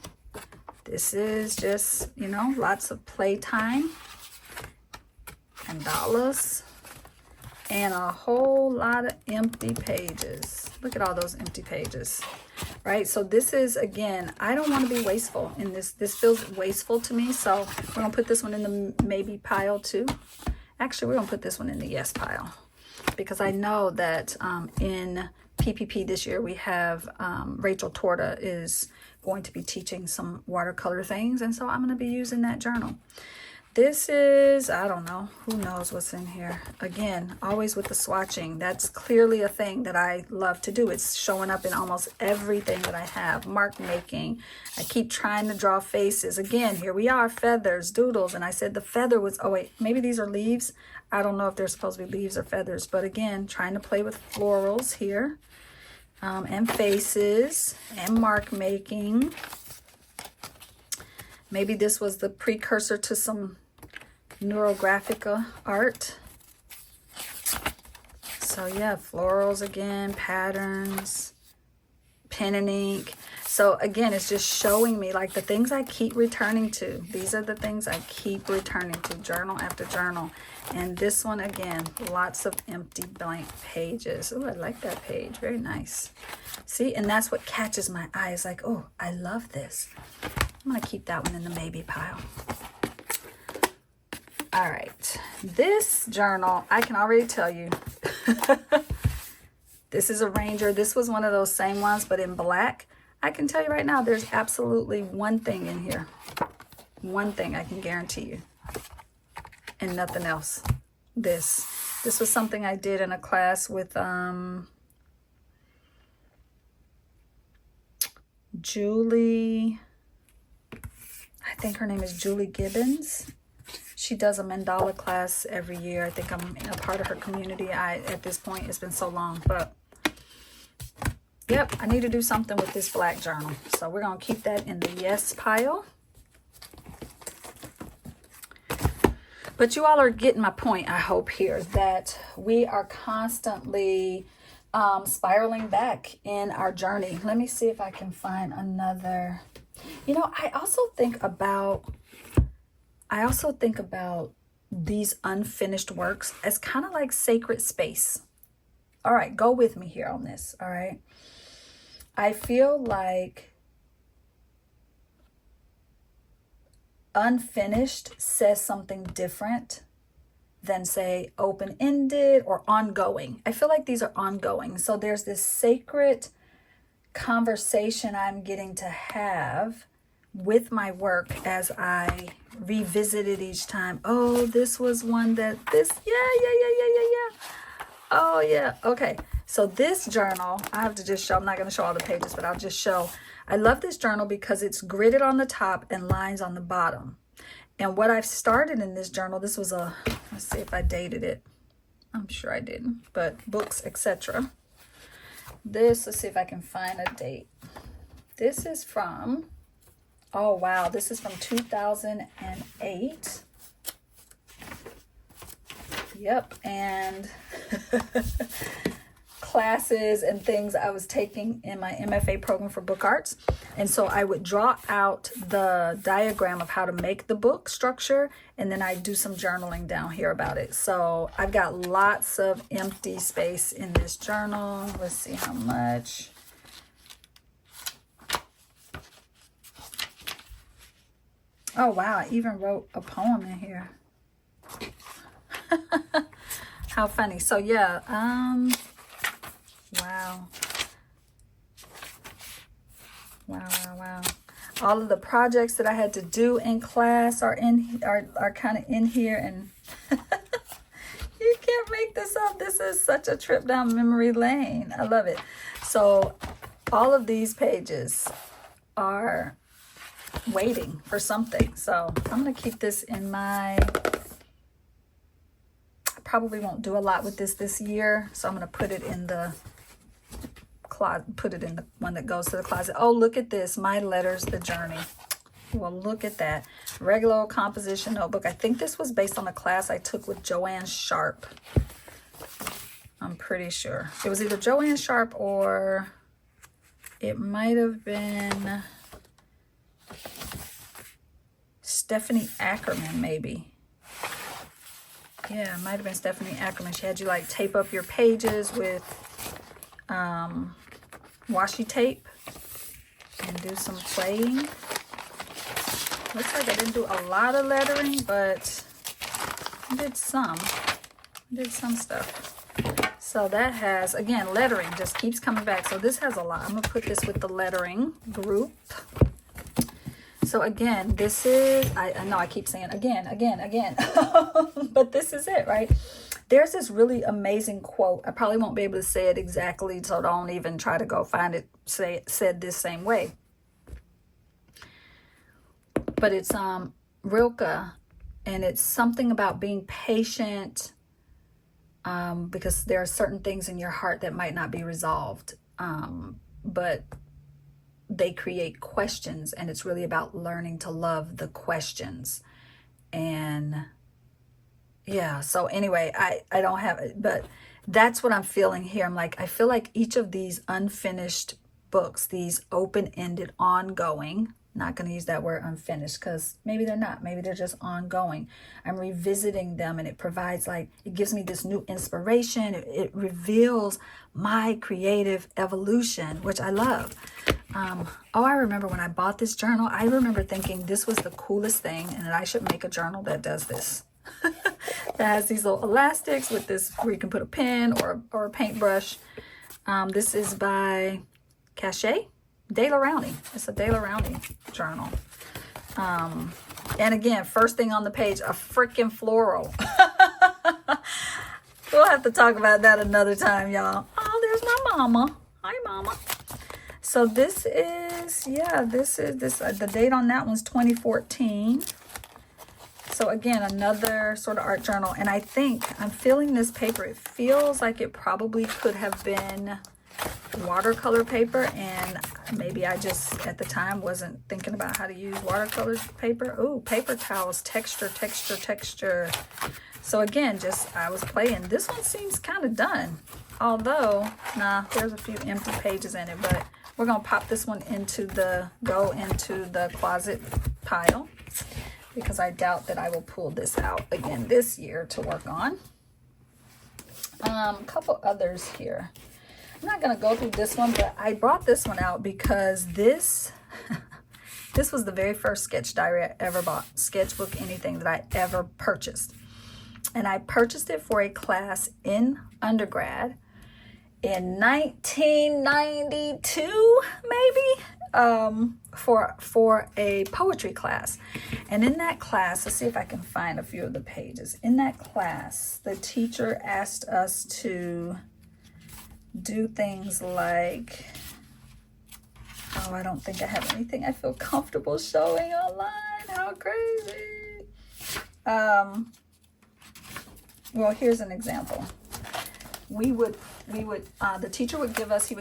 this is just, you know, lots of playtime and dollars and a whole lot of empty pages. Look at all those empty pages, right? So this is, again, I don't want to be wasteful in this. This feels wasteful to me. So we're going to put this one in the maybe pile too. Actually, we're going to put this one in the yes pile, because I know that in PPP this year, we have Rachel Torta is going to be teaching some watercolor things. And so I'm going to be using that journal. This is, I don't know, who knows what's in here. Again, always with the swatching. That's clearly a thing that I love to do. It's showing up in almost everything that I have. Mark making. I keep trying to draw faces. Again, here we are, feathers, doodles. And I said the feather was, oh wait, maybe these are leaves. I don't know if they're supposed to be leaves or feathers. But again, trying to play with florals here. And faces and mark making. Maybe this was the precursor to some neurographic art. So yeah, florals again, patterns, pen and ink. So again, it's just showing me like the things I keep returning to. These are the things I keep returning to, journal after journal. And this one, again, lots of empty blank pages. Oh, I like that page. Very nice. See, and that's what catches my eye. It's like, oh, I love this. I'm going to keep that one in the maybe pile. All right. This journal, I can already tell you, this is a Ranger. This was one of those same ones, but in black. I can tell you right now, there's absolutely one thing in here. One thing I can guarantee you. And nothing else. This was something I did in a class with Julie. I think her name is Julie Gibbons. She does a mandala class every year. I think I'm a part of her community. At this point, it's been so long, but yep, I need to do something with this black journal. So we're going to keep that in the yes pile. But you all are getting my point, I hope, here, that we are constantly spiraling back in our journey. Let me see if I can find another. You know, I also think about these unfinished works as kind of like sacred space. All right, go with me here on this, all right? I feel like unfinished says something different than, say, open-ended or ongoing. I feel like these are ongoing. So there's this sacred conversation I'm getting to have with my work as I revisit it each time. Oh, this was one that yeah. Oh, yeah. Okay. So this journal, I have to just show, I'm not going to show all the pages, but I'll just show. I love this journal because it's gridded on the top and lines on the bottom. And what I've started in this journal, this was let's see if I dated it. I'm sure I didn't, but books, etc. Let's see if I can find a date. This is from, oh wow, this is from 2008. Yep, and classes and things I was taking in my MFA program for book arts. And so I would draw out the diagram of how to make the book structure, and then I do some journaling down here about it. So I've got lots of empty space in this journal. Let's see how much. Oh wow, I even wrote a poem in here. How funny. So yeah, wow. All of the projects that I had to do in class are kind of in here, and you can't make this up. This is such a trip down memory lane. I love it. So all of these pages are waiting for something. So I'm going to keep this in my, I probably won't do a lot with this year. So I'm going to put it in the closet, put it in the one that goes to the closet. Oh, look at this. My Letters, The Journey. Well, look at that. Regular old composition notebook. I think this was based on a class I took with Joanne Sharp. I'm pretty sure. It was either Joanne Sharp or it might have been Stephanie Ackerman, maybe. Yeah, it might have been Stephanie Ackerman. She had you like tape up your pages with washi tape and do some playing. Looks like I didn't do a lot of lettering, but I did some. I did some stuff. So that has, again, lettering just keeps coming back. So this has a lot. I'm going to put this with the lettering group. So again, this is, I know I keep saying again, but this is it, right? There's this really amazing quote. I probably won't be able to say it exactly, so don't even try to go find it said this same way. But it's Rilke, and it's something about being patient, because there are certain things in your heart that might not be resolved, but they create questions, and it's really about learning to love the questions. And yeah, so anyway, I don't have it, but that's what I'm feeling here. I'm like, I feel like each of these unfinished books, these open-ended, ongoing, not going to use that word unfinished because maybe they're not, maybe they're just ongoing. I'm revisiting them, and it provides, like, it gives me this new inspiration. It reveals my creative evolution, which I love. Oh, I remember when I bought this journal, I remember thinking this was the coolest thing and that I should make a journal that does this. That has these little elastics with this where you can put a pen or a paintbrush. This is by Cachet. De La Rowney. It's a De La Rowney journal. And again, first thing on the page, a freaking floral. We'll have to talk about that another time, y'all. Oh, there's my mama. Hi, mama. So this is, yeah, the date on that one's 2014. So again, another sort of art journal. And I think I'm feeling this paper. It feels like it probably could have been watercolor paper, and maybe I just at the time wasn't thinking about how to use watercolor paper. Oh, paper towels, texture. So again, just I was playing. This one seems kind of done, although nah, there's a few empty pages in it, but we're gonna pop this one into the closet pile because I doubt that I will pull this out again this year to work on. A couple others here. I'm not going to go through this one, but I brought this one out because this was the very first sketch diary I ever bought, sketchbook, anything that I ever purchased. And I purchased it for a class in undergrad in 1992, maybe, for a poetry class. And in that class, let's see if I can find a few of the pages. In that class, the teacher asked us to do things like, oh, I don't think I have anything I feel comfortable showing online. How crazy. Well, here's an example. The teacher would give us,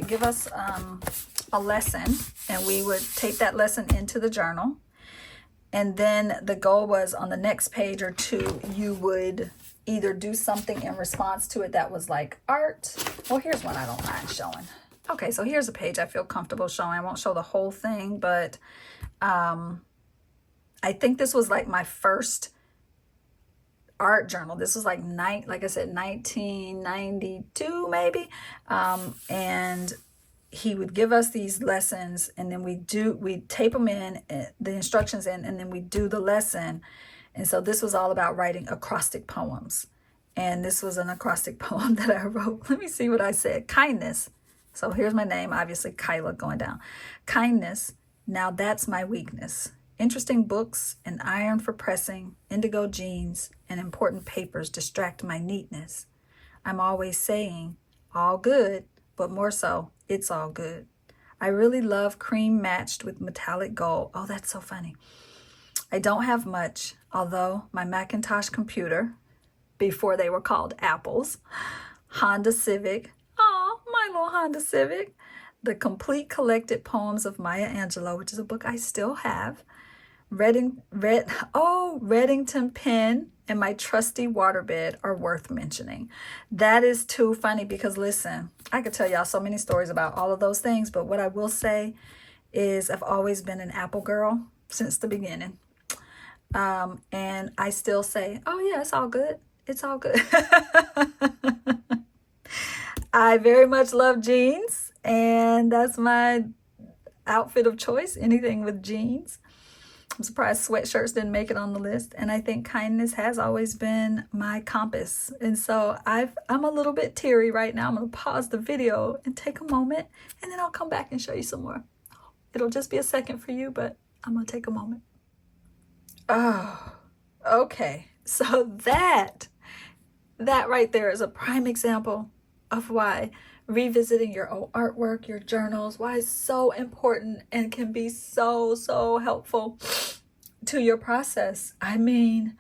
a lesson, and we would take that lesson into the journal. And then the goal was on the next page or two, you would either do something in response to it that was like art. Well, here's one I don't mind showing. Okay, so here's a page I feel comfortable showing. I won't show the whole thing, but I think this was like my first art journal. This was like I said, 1992 maybe. And he would give us these lessons, and then we'd tape them in, the instructions in, and then we'd do the lesson. And so this was all about writing acrostic poems. And this was an acrostic poem that I wrote. Let me see what I said. Kindness. So here's my name, obviously, Kyla going down. Kindness Now that's my weakness. Interesting books, an iron for pressing, indigo jeans, and important papers distract my neatness. I'm always saying, all good, but more so, it's all good. I really love cream matched with metallic gold. Oh, that's so funny. I don't have much, although my Macintosh computer, before they were called Apples, Honda Civic, oh, my little Honda Civic, the complete collected poems of Maya Angelou, which is a book I still have, Reddington pen, and my trusty waterbed are worth mentioning. That is too funny because, listen, I could tell y'all so many stories about all of those things, but what I will say is I've always been an Apple girl since the beginning. And I still say, oh yeah, it's all good. It's all good. I very much love jeans, and that's my outfit of choice, anything with jeans. I'm surprised sweatshirts didn't make it on the list. And I think kindness has always been my compass. And so I'm a little bit teary right now. I'm going to pause the video and take a moment, and then I'll come back and show you some more. It'll just be a second for you, but I'm going to take a moment. Oh, okay. So that right there is a prime example of why revisiting your old artwork, your journals, why it's so important and can be so, so helpful to your process. I mean,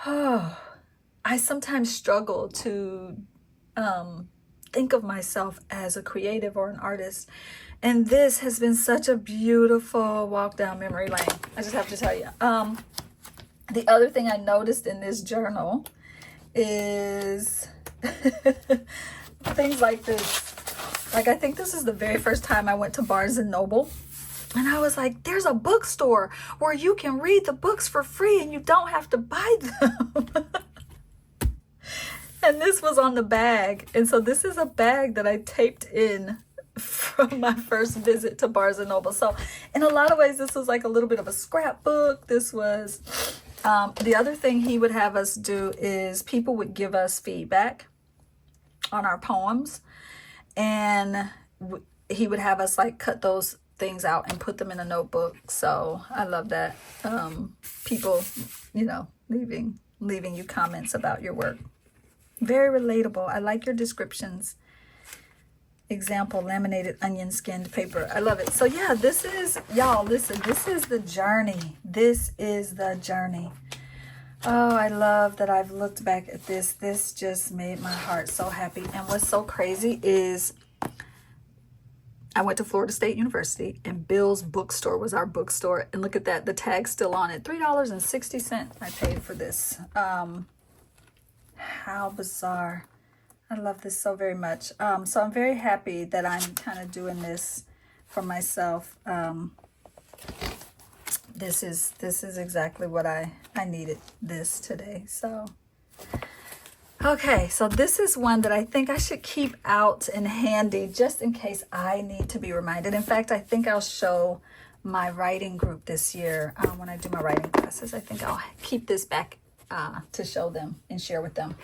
I sometimes struggle to think of myself as a creative or an artist. And this has been such a beautiful walk down memory lane. I just have to tell you. The other thing I noticed in this journal is things like this. Like, I think this is the very first time I went to Barnes and Noble, and I was like, there's a bookstore where you can read the books for free and you don't have to buy them. And this was on the bag. And so this is a bag that I taped in from my first visit to Barnes and Noble. So in a lot of ways, this was like a little bit of a scrapbook. This was the other thing he would have us do is people would give us feedback on our poems, and he would have us like cut those things out and put them in a notebook. So I love that. People, leaving you comments about your work. Very relatable. I like your descriptions. Example, laminated onion skinned paper. I love it. So yeah, this is, y'all, listen, this is the journey. This is the journey. Oh, I love that I've looked back at this. This just made my heart so happy. And what's so crazy is I went to Florida State University, and Bill's bookstore was our bookstore. And look at that, the tag's still on it. $3.60 I paid for this. How bizarre. I love this so very much. So I'm very happy that I'm kind of doing this for myself. This is exactly what I needed this today. So, okay, so this is one that I think I should keep out and handy just in case I need to be reminded. In fact, I think I'll show my writing group this year when I do my writing classes. I think I'll keep this back to show them and share with them.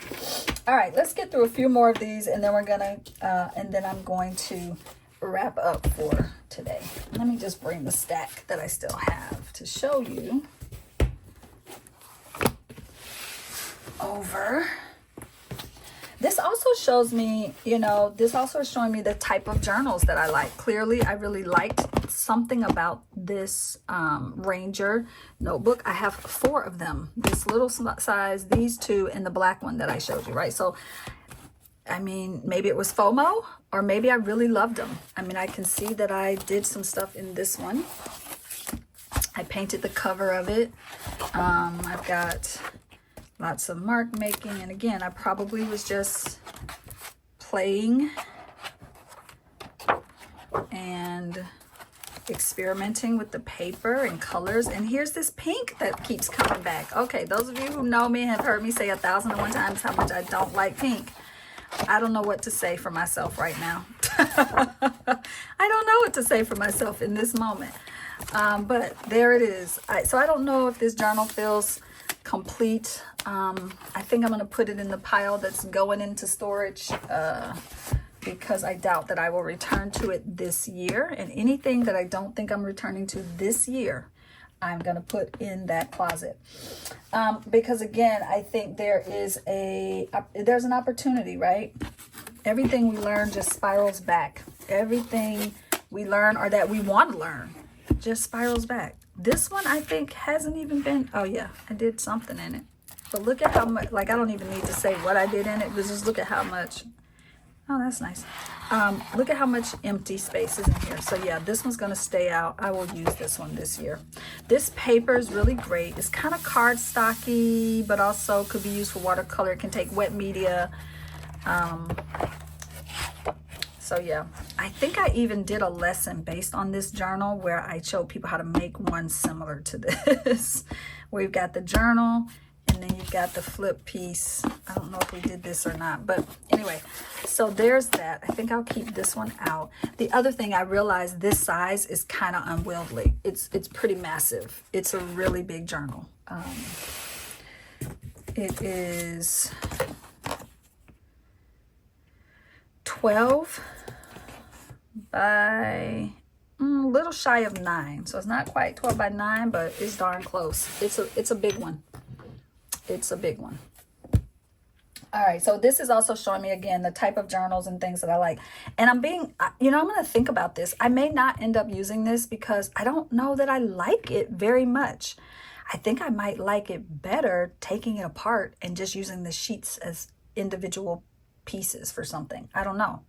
All right, let's get through a few more of these, and then I'm going to wrap up for today. Let me just bring the stack that I still have to show you over. This also shows me, this also is showing me the type of journals that I like. Clearly, I really liked something about this Ranger notebook. I have 4 of them. This little size, these 2, and the black one that I showed you, right? So, I mean, maybe it was FOMO, or maybe I really loved them. I mean, I can see that I did some stuff in this one. I painted the cover of it. I've got lots of mark making, and again, I probably was just playing and experimenting with the paper and colors. And here's this pink that keeps coming back. Okay, those of you who know me have heard me say 1,001 times how much I don't like pink. I don't know what to say for myself right now. I don't know what to say for myself in this moment. But there it is. So I don't know if this journal feels complete. I think I'm going to put it in the pile that's going into storage because I doubt that I will return to it this year. And anything that I don't think I'm returning to this year, I'm going to put in that closet. Because again, I think there's an opportunity, right? Everything we learn just spirals back. Everything we learn or that we want to learn just spirals back. This one, I think, hasn't even been, oh yeah, I did something in it. But look at how much, like I don't even need to say what I did in it, but just look at how much, oh, that's nice. Look at how much empty space is in here. So yeah, this one's gonna stay out. I will use this one this year. This paper is really great. It's kind of cardstocky, but also could be used for watercolor. It can take wet media. So yeah, I think I even did a lesson based on this journal where I showed people how to make one similar to this. Where you've got the journal and then you've got the flip piece. I don't know if we did this or not, but anyway, so there's that. I think I'll keep this one out. The other thing I realized, this size is kind of unwieldy. It's pretty massive. It's a really big journal. It is 12 by a little shy of 9, so it's not quite 12 by 9, but it's darn close. It's a big one. It's a big one. All right, so this is also showing me again the type of journals and things that I like. And I'm being, you know, I'm going to think about this. I may not end up using this because I don't know that I like it very much. I think I might like it better taking it apart and just using the sheets as individual pieces for something. I don't know.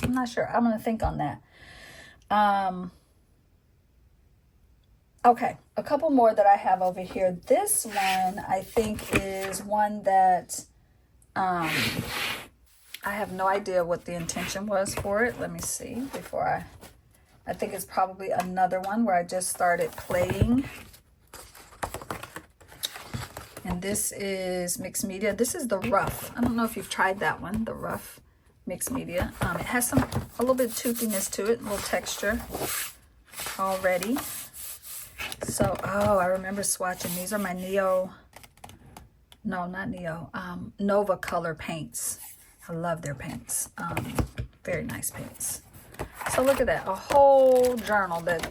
I'm not sure. I'm going to think on that. Okay, a couple more that I have over here. This one I think is one that I have no idea what the intention was for it. Let me see before I think it's probably another one where I just started playing. And this is mixed media. This is the rough. I don't know if you've tried that one, the rough mixed media. It has a little bit of toothiness to it, a little texture already. So, oh, I remember swatching. These are my Nova Color paints. I love their paints. Very nice paints. So look at that, a whole journal that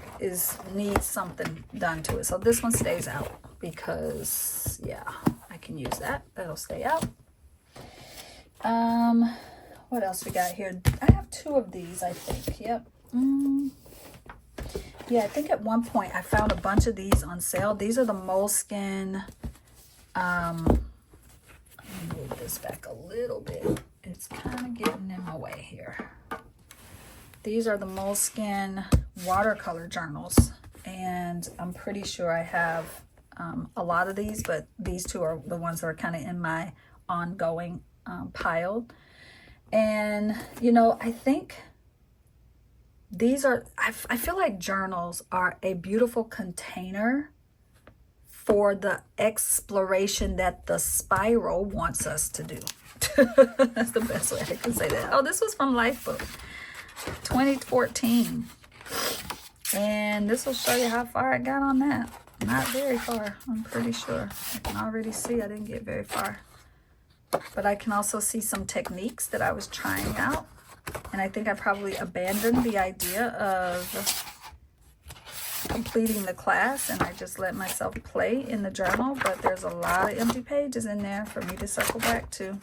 needs something done to it. So this one stays out because, yeah, I can use that. That'll stay out. What else we got here? I have 2 of these, I think. Yep. Yeah, I think at one point I found a bunch of these on sale. These are the Moleskine. Let me move this back a little bit. It's kind of getting in my way here. These are the Moleskine watercolor journals, and I'm pretty sure I have a lot of these, but these 2 are the ones that are kind of in my ongoing pile. And, you know, I think these are, I feel like journals are a beautiful container for the exploration that the spiral wants us to do. That's the best way I can say that. Oh, this was from Lifebook 2014. And this will show you how far I got on that. Not very far, I'm pretty sure. I can already see I didn't get very far. But I can also see some techniques that I was trying out. And I think I probably abandoned the idea of completing the class, and I just let myself play in the journal. But there's a lot of empty pages in there for me to circle back to.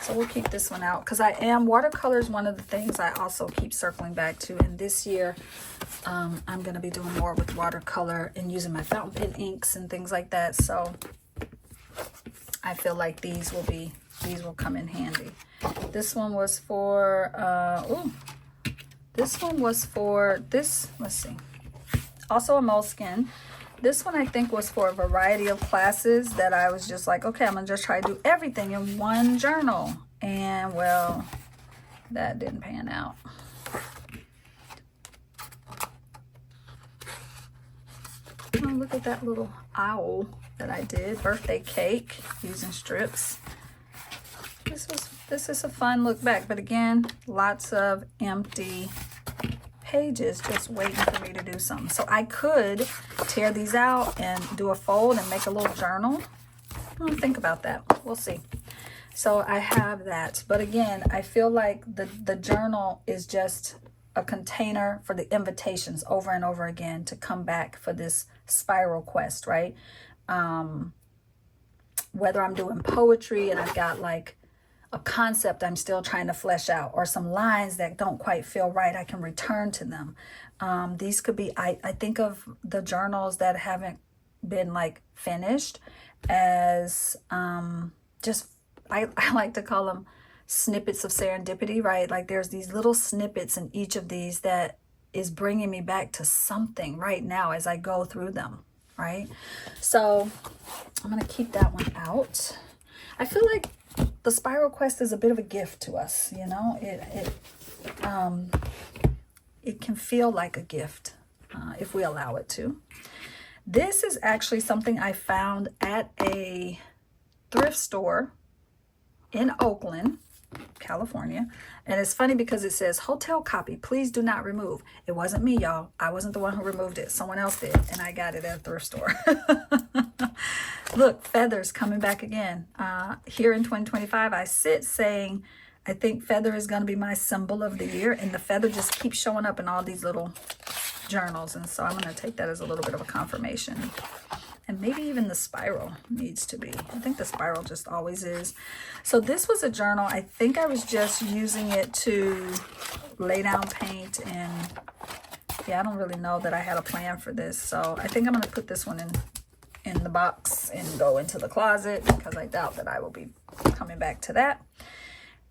So we'll keep this one out because watercolor is one of the things I also keep circling back to. And this year, I'm going to be doing more with watercolor and using my fountain pen inks and things like that. So I feel like these will come in handy. This one was for, let's see, also a Moleskine. This one I think was for a variety of classes that I was just like, okay, I'm gonna just try to do everything in one journal. And well, that didn't pan out. Oh, look at that little owl that I did, birthday cake using strips. This is a fun look back, but again, lots of empty pages just waiting for me to do something. So I could tear these out and do a fold and make a little journal. I'll think about that. We'll see. So I have that. But again, I feel like the journal is just a container for the invitations over and over again to come back for this spiral quest, right? Whether I'm doing poetry and I've got like a concept I'm still trying to flesh out, or some lines that don't quite feel right, I can return to them. These could be, I think of the journals that haven't been like finished as just, I like to call them snippets of serendipity, right? Like there's these little snippets in each of these that is bringing me back to something right now as I go through them, right? So I'm going to keep that one out. I feel like the spiral quest is a bit of a gift to us, you know. It can feel like a gift if we allow it to. This is actually something I found at a thrift store in Oakland, California. And it's funny because it says hotel copy, please do not remove. It wasn't me, y'all. I wasn't the one who removed it. Someone else did, and I got it at a thrift store. Look, feathers coming back again. Here in 2025, I sit saying, I think feather is going to be my symbol of the year. And the feather just keeps showing up in all these little journals. And so I'm going to take that as a little bit of a confirmation. And maybe even the spiral needs to be. I think the spiral just always is. So this was a journal. I think I was just using it to lay down paint. And yeah, I don't really know that I had a plan for this. So I think I'm going to put this one in the box and go into the closet, because I doubt that I will be coming back to that.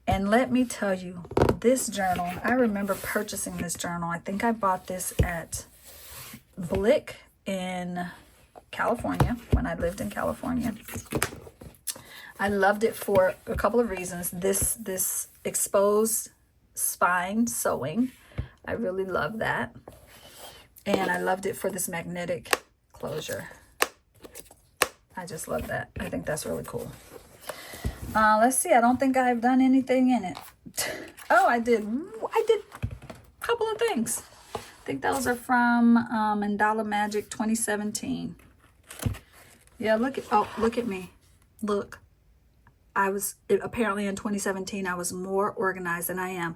And let me tell you, this journal, I remember purchasing this journal. I think I bought this at Blick in California when I lived in California. I loved it for a couple of reasons. This exposed spine sewing, I really love that. And I loved it for this magnetic closure. I just love that. I think that's really cool. Let's see. I don't think I've done anything in it. Oh, I did a couple of things. I think those are from Mandala Magic 2017. Yeah, look at me. Look. Apparently in 2017, I was more organized than I am.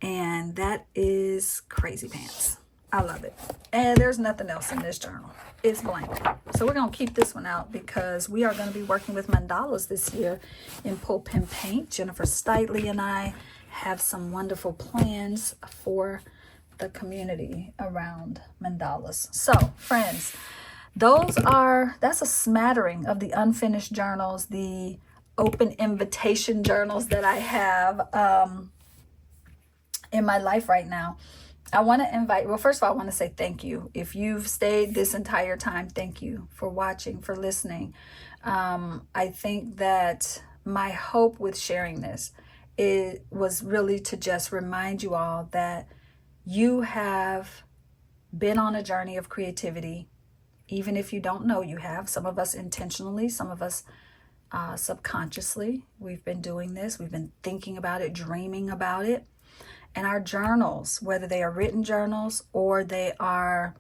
And that is crazy pants. I love it. And there's nothing else in this journal. It's blank. So we're going to keep this one out because we are going to be working with mandalas this year in Pull Pen Paint. Jennifer Steitley and I have some wonderful plans for the community around mandalas. So, friends, that's a smattering of the unfinished journals, the open invitation journals that I have in my life right now. I want to invite, well, first of all, I want to say thank you. If you've stayed this entire time, thank you for watching, for listening. I think that my hope with sharing this, it was really to just remind you all that you have been on a journey of creativity, even if you don't know you have. Some of us intentionally, some of us subconsciously. We've been doing this. We've been thinking about it, dreaming about it. And our journals, whether they are written journals or they are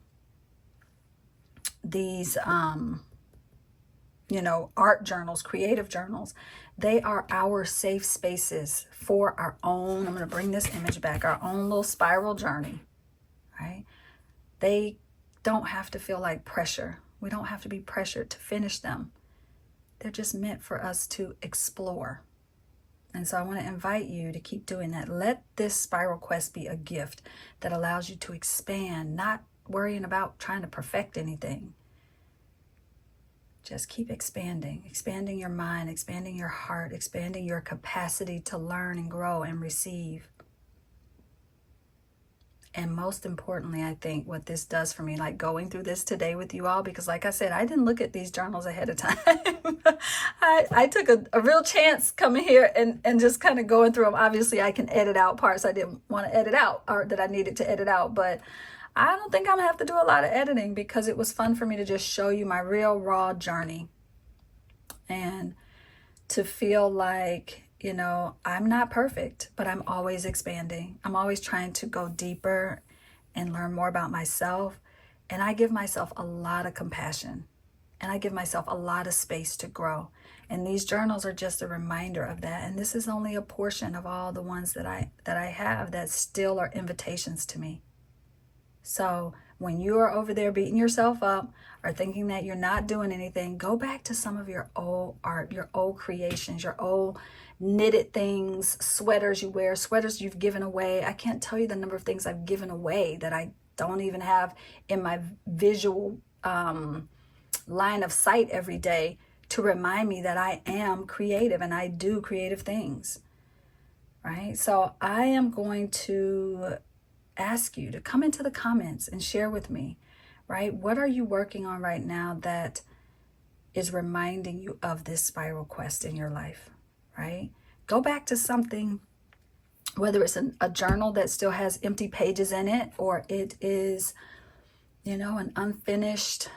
these, art journals, creative journals, they are our safe spaces for our own, I'm going to bring this image back, our own little spiral journey, right? They don't have to feel like pressure. We don't have to be pressured to finish them. They're just meant for us to explore. And so I want to invite you to keep doing that. Let this spiral quest be a gift that allows you to expand, not worrying about trying to perfect anything. Just keep expanding your mind, expanding your heart, expanding your capacity to learn and grow and receive. And most importantly, I think what this does for me, like going through this today with you all, because like I said, I didn't look at these journals ahead of time. I took a real chance coming here and just kind of going through them. Obviously, I can edit out parts I didn't want to edit out or that I needed to edit out. But I don't think I'm going to have to do a lot of editing because it was fun for me to just show you my real raw journey. And to feel like, I'm not perfect, but I'm always expanding. I'm always trying to go deeper and learn more about myself. And I give myself a lot of compassion. And I give myself a lot of space to grow. And these journals are just a reminder of that. And this is only a portion of all the ones that I have that still are invitations to me. So when you are over there beating yourself up or thinking that you're not doing anything, go back to some of your old art, your old creations, your old knitted things, sweaters you wear, sweaters you've given away. I can't tell you the number of things I've given away that I don't even have in my visual line of sight every day to remind me that I am creative and I do creative things, right? So I am going to ask you to come into the comments and share with me, right? What are you working on right now that is reminding you of this spiral quest in your life, right? Go back to something, whether it's a journal that still has empty pages in it, or it is, you know, an unfinished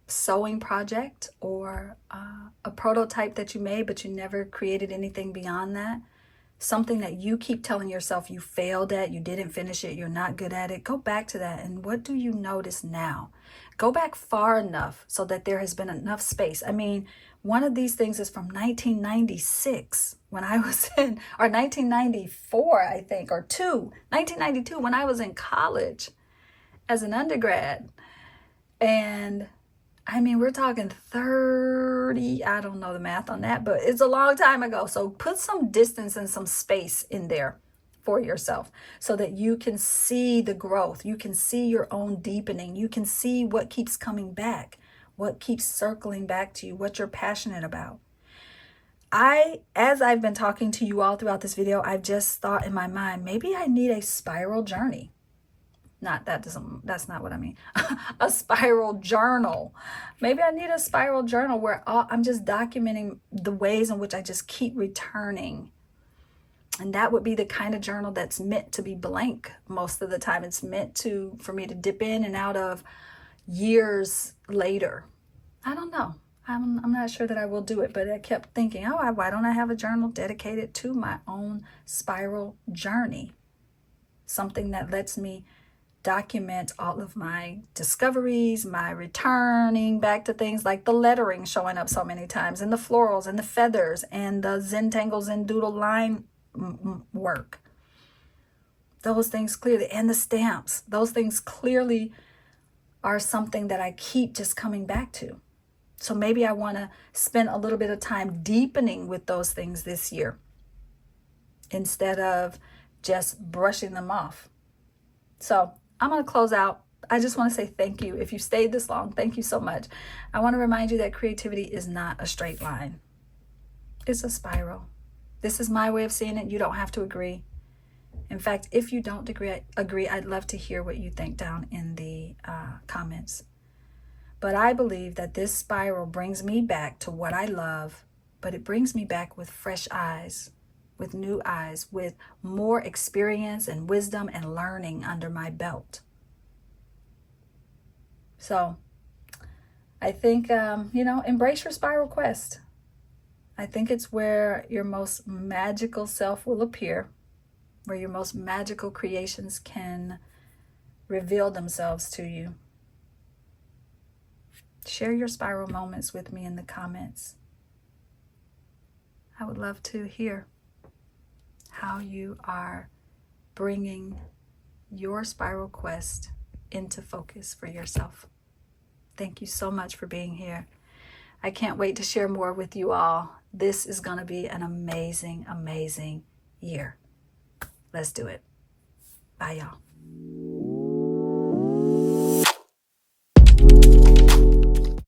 sewing project, or a prototype that you made but you never created anything beyond that. Something that you keep telling yourself you failed at, you didn't finish it, you're not good at it. Go back to that. And what do you notice now? Go back far enough so that there has been enough space. I mean, one of these things is from 1996 when I was in, or 1994, I think, or 1992 when I was in college as an undergrad. And I mean, we're talking 30, I don't know the math on that, but it's a long time ago. So put some distance and some space in there for yourself so that you can see the growth. You can see your own deepening. You can see what keeps coming back, what keeps circling back to you, what you're passionate about. As I've been talking to you all throughout this video, I've just thought in my mind, maybe I need a spiral journey. That's not what I mean. A spiral journal. Maybe I need a spiral journal where I'm just documenting the ways in which I just keep returning. And that would be the kind of journal that's meant to be blank most of the time. It's meant for me to dip in and out of years later. I don't know. I'm not sure that I will do it, but I kept thinking, why don't I have a journal dedicated to my own spiral journey? Something that lets me document all of my discoveries, my returning back to things like the lettering showing up so many times, and the florals and the feathers and the Zentangles and doodle line work. Those things clearly, and the stamps, those things clearly are something that I keep just coming back to. So maybe I want to spend a little bit of time deepening with those things this year instead of just brushing them off. So I'm going to close out. I just want to say thank you. If you stayed this long, thank you so much. I want to remind you that creativity is not a straight line. It's a spiral. This is my way of seeing it. You don't have to agree. In fact, if you don't agree, I'd love to hear what you think down in the comments. But I believe that this spiral brings me back to what I love, but it brings me back with fresh eyes, with new eyes, with more experience and wisdom and learning under my belt. So I think, embrace your spiral quest. I think it's where your most magical self will appear, where your most magical creations can reveal themselves to you. Share your spiral moments with me in the comments. I would love to hear how you are bringing your spiral quest into focus for yourself. Thank you so much for being here. I can't wait to share more with you all. This is going to be an amazing, amazing year. Let's do it. Bye, y'all.